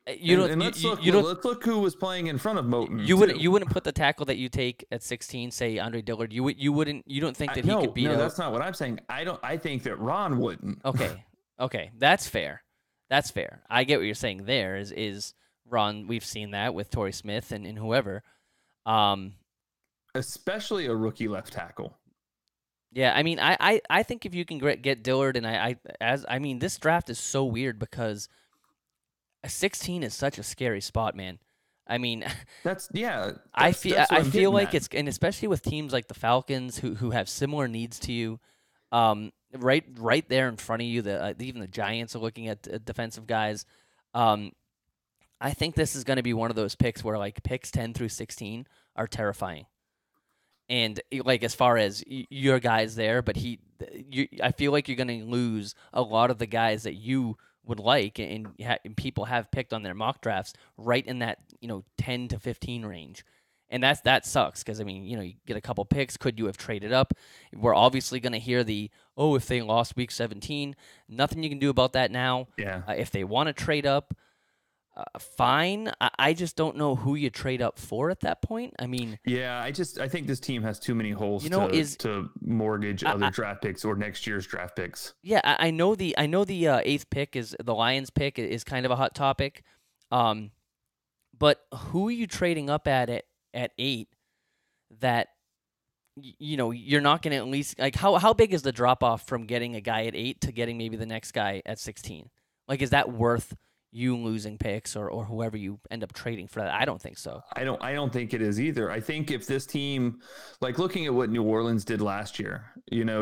Let's look who was playing in front of Moton.
You wouldn't put the tackle that you take at 16, say Andre Dillard. You don't think that he could beat.
No, that's not what I'm saying. I think that Ron wouldn't.
Okay, that's fair. I get what you're saying. There is Ron. We've seen that with Torrey Smith and whoever.
Especially a rookie left tackle.
Yeah, I mean, I think if you can get Dillard, and I mean, this draft is so weird because 16 is such a scary spot, man. I mean,
That's
I
what I'm
feel
getting
like
at.
and especially with teams like the Falcons who have similar needs to you, right there in front of you. Even the Giants are looking at defensive guys. I think this is going to be one of those picks where like picks 10 through 16 are terrifying. And like as far as your guys there, but I feel like you're going to lose a lot of the guys that you would like, and people have picked on their mock drafts right in that 10 to 15 range, and that sucks because I mean you get a couple picks. Could you have traded up? We're obviously going to hear if they lost week 17, nothing you can do about that now.
Yeah.
If they want to trade up. Fine. I just don't know who you trade up for at that point. I mean,
yeah, I think this team has too many holes to mortgage other draft picks or next year's draft picks.
Yeah, I know the eighth pick is the Lions pick is kind of a hot topic. But who are you trading up at 8 that you're not going to at least like how big is the drop off from getting a guy at 8 to getting maybe the next guy at 16? Like, is that worth you losing picks or whoever you end up trading for that? I don't think so.
I don't think it is either. I think if this team, like looking at what New Orleans did last year,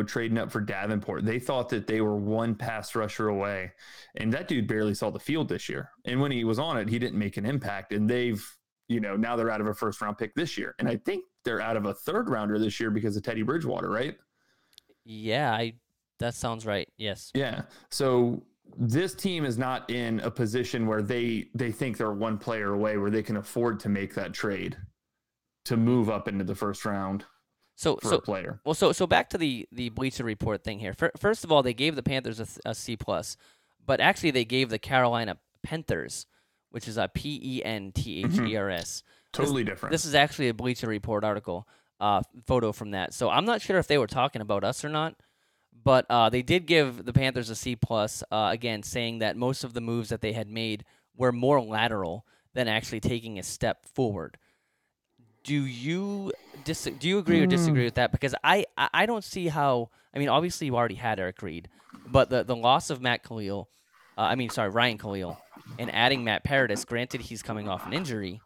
trading up for Davenport, they thought that they were one pass rusher away, and that dude barely saw the field this year. And when he was on it, he didn't make an impact. And they've, now they're out of a first round pick this year. And I think they're out of a third rounder this year because of Teddy Bridgewater, right?
Yeah, that sounds right. Yes.
Yeah. So this team is not in a position where they think they're one player away where they can afford to make that trade to move up into the first round for a player.
Well, so back to the Bleacher Report thing here. First of all, they gave the Panthers a C+, but actually they gave the Carolina Panthers, which is a PENTHERS.
Totally different.
This is actually a Bleacher Report article, photo from that. So I'm not sure if they were talking about us or not. But they did give the Panthers a C+, again, saying that most of the moves that they had made were more lateral than actually taking a step forward. Do you agree or disagree with that? Because I don't see how. I mean, obviously you already had Eric Reed, but the loss of Ryan Khalil, and adding Matt Paradis. Granted, he's coming off an injury.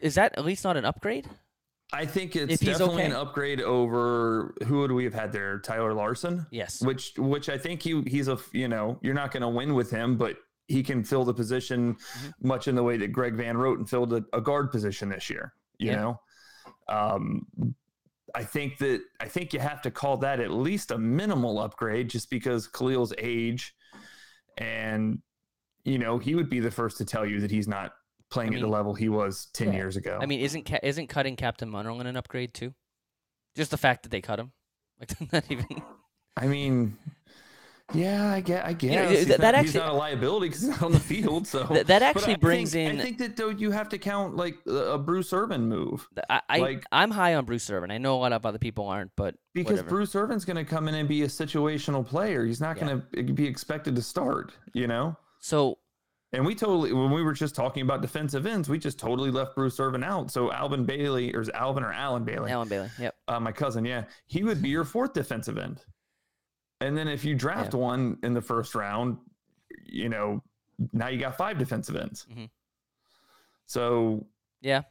Is that at least not an upgrade?
I think it's definitely an upgrade over who would we have had there? Tyler Larson?
Yes.
Which I think he's you're not going to win with him, but he can fill the position much in the way that Greg Van Roten filled a guard position this year, you know? I think you have to call that at least a minimal upgrade just because Khalil's age and, he would be the first to tell you that he's not playing at the level he was 10 years ago.
I mean, isn't cutting Captain Munnerlyn an upgrade too? Just the fact that they cut him, like not even.
I mean, yeah, I guess he's not a liability because he's not on the field. So
that actually brings in.
I think that though you have to count like a Bruce Irvin move.
I'm high on Bruce Irvin. I know a lot of other people aren't, but
because Bruce Irvin's going to come in and be a situational player, he's not going to be expected to start.
So.
And when we were just talking about defensive ends, we just totally left Bruce Irvin out. So Alvin Bailey, or Alvin or Alan Bailey?
Alan Bailey, yep.
My cousin, he would be your fourth defensive end. And then if you draft one in the first round, now you got 5 defensive ends. Mm-hmm. So
yeah.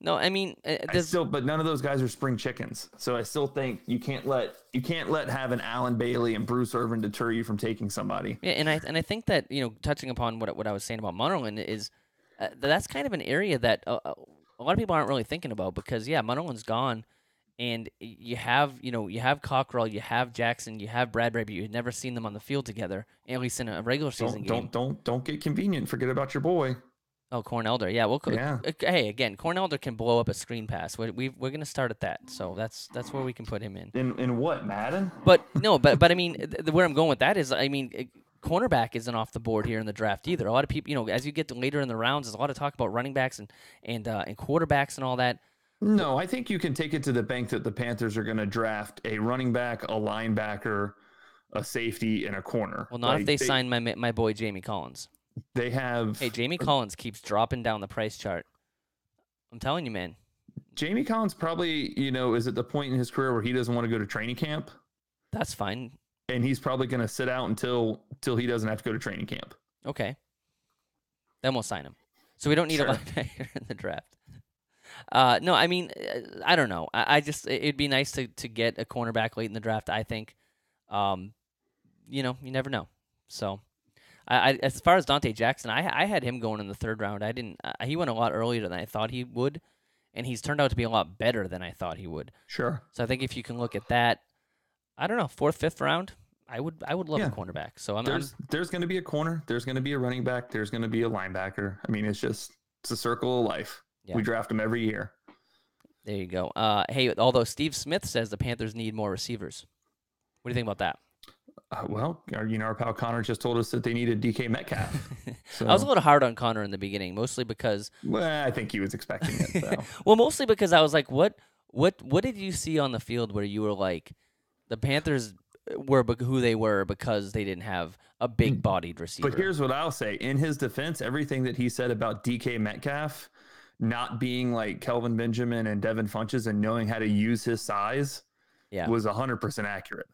No, I mean,
but none of those guys are spring chickens. So I still think you can't let having Alan Bailey and Bruce Irvin deter you from taking somebody.
Yeah, and I think that touching upon what I was saying about Munnerlyn is that's kind of an area that a lot of people aren't really thinking about because Munnerlyn's gone, and you have Cockrell, you have Jackson, you have Bradbury, but you've never seen them on the field together, at least in a regular season game.
Don't get convenient. Forget about your boy.
Oh, Cornelder. Yeah, hey, again, Cornelder can blow up a screen pass. We're going to start at that. So that's where we can put him in.
In what, Madden?
But no, but I mean, where I'm going with that is, I mean, cornerback isn't off the board here in the draft either. A lot of people, as you get to later in the rounds, there's a lot of talk about running backs and quarterbacks and all that.
No, I think you can take it to the bank that the Panthers are going to draft a running back, a linebacker, a safety, and a corner.
Well, not if they sign my boy Jamie Collins.
They have.
Hey, Jamie Collins keeps dropping down the price chart. I'm telling you, man.
Jamie Collins probably, is at the point in his career where he doesn't want to go to training camp.
That's fine.
And he's probably going to sit out until he doesn't have to go to training camp.
Okay. Then we'll sign him. So we don't need a linebacker in the draft. No, I mean, I don't know. I just, it'd be nice to get a cornerback late in the draft, I think. You never know. So, as far as Dante Jackson, I had him going in the 3rd round. I didn't. He went a lot earlier than I thought he would, and he's turned out to be a lot better than I thought he would.
Sure.
So I think if you can look at that, I don't know, 4th, 5th round, I would love a cornerback. So
there's going to be a corner, there's going to be a running back, there's going to be a linebacker. I mean, it's a circle of life. Yeah. We draft them every year.
There you go. Hey, although Steve Smith says the Panthers need more receivers. What do you think about that?
Well, our pal Connor just told us that they needed DK Metcalf. So.
I was a little hard on Connor in the beginning, mostly because...
Well, I think he was expecting it. So.
Well, mostly because I was like, what did you see on the field where you were like, the Panthers were who they were because they didn't have a big-bodied receiver?
But here's what I'll say. In his defense, everything that he said about DK Metcalf not being like Kelvin Benjamin and Devin Funches and knowing how to use his size was 100% accurate.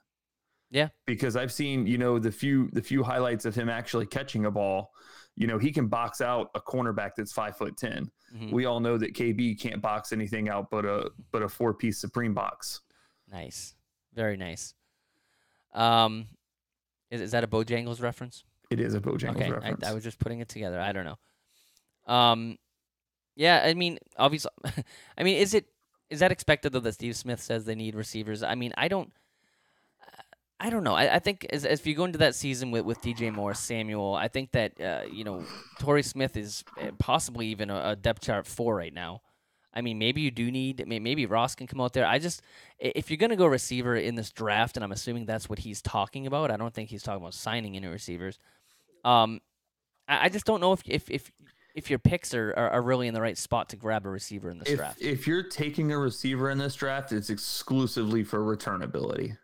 Yeah.
Because I've seen, the few highlights of him actually catching a ball, he can box out a cornerback that's 5'10". Mm-hmm. We all know that KB can't box anything out but a 4-piece Supreme box.
Nice. Very nice. Is that a Bojangles reference?
It is a Bojangles reference.
I was just putting it together. I don't know. Yeah, I mean, obviously, I mean, is that expected though that Steve Smith says they need receivers? I mean, I don't know. I think as you go into that season with DJ Moore, Samuel, I think that Torrey Smith is possibly even a depth chart 4 right now. I mean, maybe you do need maybe Ross can come out there. If you're gonna go receiver in this draft, and I'm assuming that's what he's talking about. I don't think he's talking about signing any receivers. I just don't know if your picks are really in the right spot to grab a receiver in this draft.
If you're taking a receiver in this draft, it's exclusively for returnability.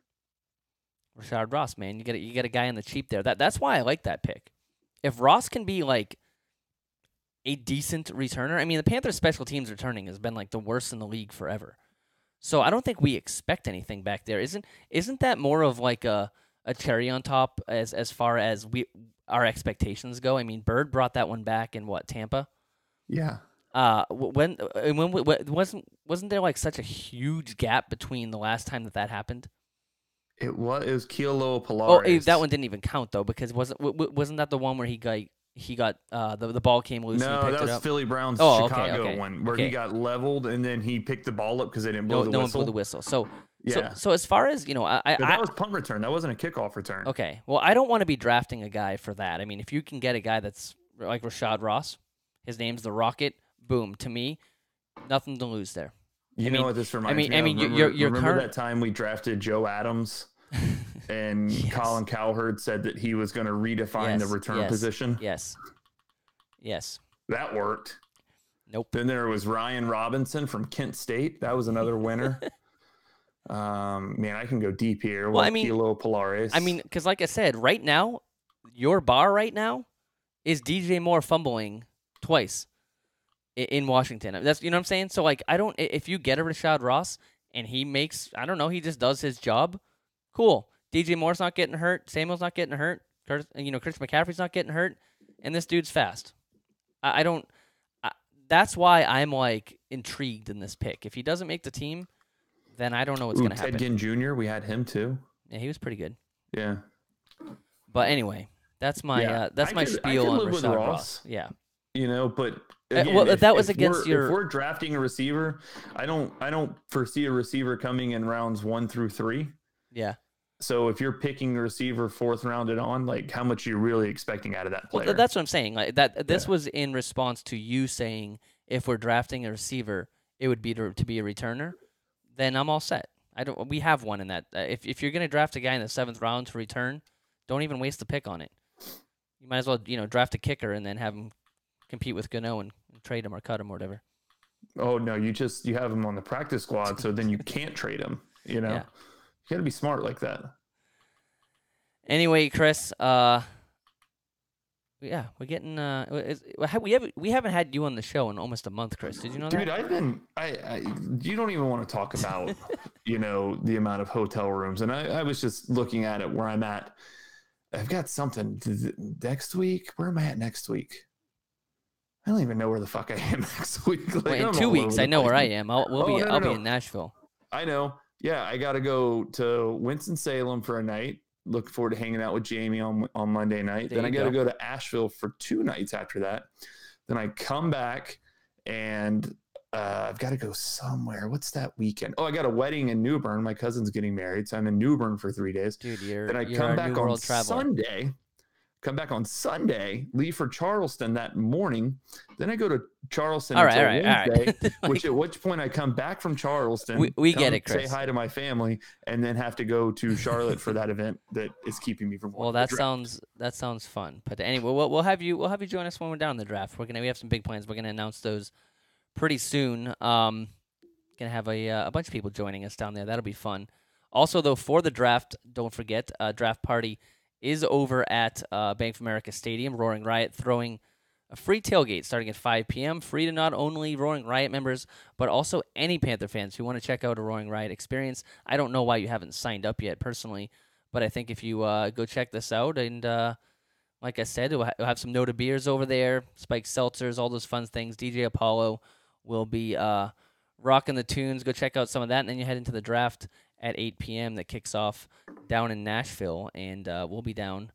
Rashard Ross, man, you get a guy on the cheap there. That's why I like that pick. If Ross can be like a decent returner, I mean, the Panthers' special teams returning has been like the worst in the league forever. So I don't think we expect anything back there. Isn't that more of like a cherry on top as far as our expectations go? I mean, Bird brought that one back in Tampa?
Yeah.
When wasn't there like such a huge gap between the last time that happened?
It was Kilo Polaris.
Oh, that one didn't even count though, because wasn't that the one where he got the ball came loose?
No,
and he picked
that was
it up?
Philly Brown's Chicago one where he got leveled and then he picked the ball up because they didn't blow the whistle. No one blew
the whistle. So
yeah.
So as far as
that was punt return. That wasn't a kickoff return.
Okay. Well, I don't want to be drafting a guy for that. I mean, if you can get a guy that's like Rashard Ross, his name's the Rocket. Boom. To me, nothing to lose there.
You know what this reminds me of? Remember that time we drafted Joe Adams and yes. Colin Cowherd said that he was going to redefine the return position?
Yes.
That worked.
Nope.
Then there was Ryan Robinson from Kent State. That was another winner. Man, I can go deep here.
Well, I mean,
Kilo Polaris.
I mean, because like I said, right now, your bar right now is DJ Moore fumbling twice in Washington. That's what I'm saying. So like, if you get a Rashard Ross and he makes, he just does his job. Cool. DJ Moore's not getting hurt. Samuel's not getting hurt. Chris McCaffrey's not getting hurt, and this dude's fast. That's why I'm like intrigued in this pick. If he doesn't make the team, then I don't know what's going to happen.
Ted Ginn Jr., we had him too.
Yeah, he was pretty good.
Yeah.
But anyway, that's my my spiel on Rashard Ross. Yeah.
But again,
well, that was against
if we're drafting a receiver, I don't foresee a receiver coming in rounds 1 through 3.
Yeah.
So if you're picking a receiver 4th round and on, like how much are you really expecting out of that player?
Well, that's what I'm saying. Like that. This was in response to you saying if we're drafting a receiver, it would be to be a returner. Then I'm all set. We have one in that. If you're gonna draft a guy in the 7th round to return, don't even waste the pick on it. You might as well draft a kicker and then have him compete with Gano and trade him or cut him or whatever.
Oh no, you have him on the practice squad, so then you can't trade him. Yeah. You got to be smart like that.
Anyway, Chris, we Yeah, we're getting. We haven't had you on the show in almost a month, Chris. Did you know
Dude,
that?
I've been. You don't even want to talk about, the amount of hotel rooms, and I was just looking at it where I'm at. I've got something next week. Where am I at next week? I don't even know where the fuck I am next week. Like,
Well, in
I'm
2
all
weeks,
over
I
the
know
place,
where I
man.
am. I'll
No,
be
no.
in Nashville.
I know. Yeah, I got to go to Winston-Salem for a night. Look forward to hanging out with Jamie on Monday night.
There
Then I
you
got to
go.
go to Asheville for 2 nights after that. Then I come back and I've got to go somewhere. What's that weekend? Oh, I got a wedding in New Bern. My cousin's getting married, so I'm in New Bern for 3 days.
Dude,
Then I
you're
come
our
back
new
on
world traveler.
Sunday. Come back on Sunday, leave for Charleston that morning. Then I go to Charleston
All
until
right.
Wednesday,
Like,
at which point I come back from Charleston,
we
come
get it,
say
Chris.
hi to my family, and then have to go to Charlotte for that event that is keeping me from going
Well,
to the
that sounds fun. But anyway, we'll have you join us when we're down the draft. We have some big plans. We're gonna announce those pretty soon. Gonna have a bunch of people joining us down there. That'll be fun. Also, though, for the draft, don't forget, draft party is over at Bank of America Stadium. Roaring Riot throwing a free tailgate starting at 5 p.m. Free to not only Roaring Riot members, but also any Panther fans who want to check out a Roaring Riot experience. I don't know why you haven't signed up yet, personally, but I think if you go check this out, and like I said, we'll have some Noda beers over there, Spike Seltzers, all those fun things. DJ Apollo will be rocking the tunes. Go check out some of that, and then you head into the draft at 8 p.m. that kicks off down in Nashville, and we'll be down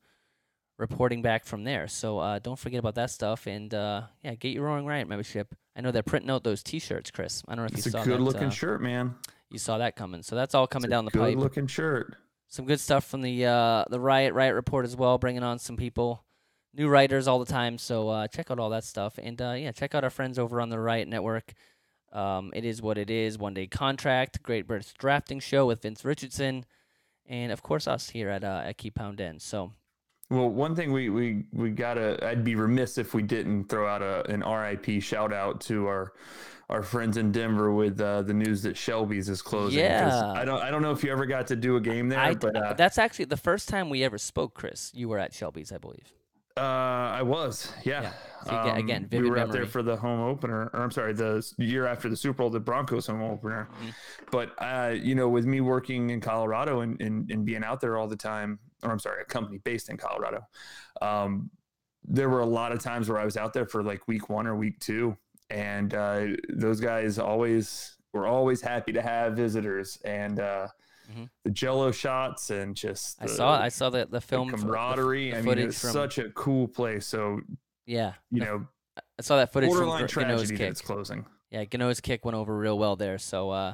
reporting back from there. So don't forget about that stuff, and get your Roaring Riot membership. I know they're printing out those T-shirts, Chris. I don't know if
It's
you
a
saw
good
that.
looking shirt, man.
You saw that coming. So that's all coming down the
Good
pipe.
looking shirt.
Some good stuff from the Riot Report as well, bringing on some people, new writers all the time. So check out all that stuff, and check out our friends over on the Riot Network. It is what it is. 1 Day Contract, Great British Drafting Show with Vince Richardson, and of course us here at Keep PounDEN. So,
well, one thing we gotta. I'd be remiss if we didn't throw out an RIP shout out to our friends in Denver with the news that Shelby's is closing.
Yeah.
I don't know if you ever got to do a game there, but
that's actually the first time we ever spoke, Chris. You were at Shelby's, I believe.
I was, yeah.
So again, vivid
we were
memory.
out there for the home opener, or I'm sorry, the year after the Super Bowl, the Broncos home opener.
Mm-hmm.
But with me working in Colorado and being out there all the time, or I'm sorry, a company based in Colorado, there were a lot of times where I was out there for like week 1 or week 2, and those guys were always happy to have visitors, and the Jello shots, and just
I saw the film,
the camaraderie.
the footage
it's
from,
such a cool place. So
yeah,
I
saw that footage
borderline
from
tragedy
Gano's
that it's
kick.
closing.
Yeah, Gano's kick went over real well there. So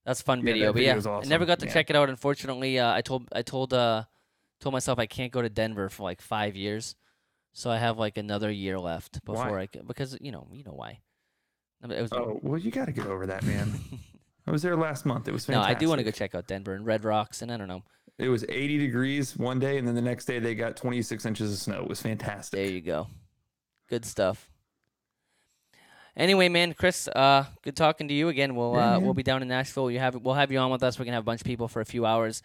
that's a fun
Yeah,
video.
that
But
video
yeah,
was awesome.
I never got to
Yeah.
check it out. Unfortunately, I told myself I can't go to Denver for like 5 years, so I have like another year left before
Why?
I can, because you know why. It was,
Oh, well, you got to get over that, man. I was there last month. It was
no,
fantastic.
I do want to go check out Denver and Red Rocks, and I don't know.
It was 80 degrees one day, and then the next day they got 26 inches of snow. It was fantastic.
There you go. Good stuff. Anyway, man, Chris, good talking to you again. We'll be down in Nashville. We'll have you on with us. We're gonna have a bunch of people for a few hours,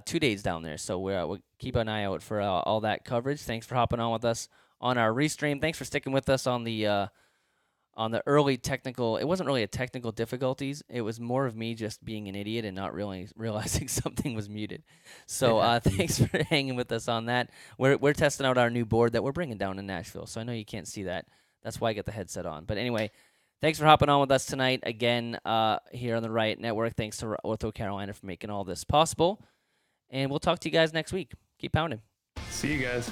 2 days down there. So we'll keep an eye out for all that coverage. Thanks for hopping on with us on our restream. Thanks for sticking with us on the early technical. It wasn't really a technical difficulties. It was more of me just being an idiot and not really realizing something was muted. So thanks for hanging with us on that. We're testing out our new board that we're bringing down in Nashville. So I know you can't see that. That's why I get the headset on. But anyway, thanks for hopping on with us tonight again here on the Riot Network. Thanks to Ortho Carolina for making all this possible. And we'll talk to you guys next week. Keep pounding.
See you guys.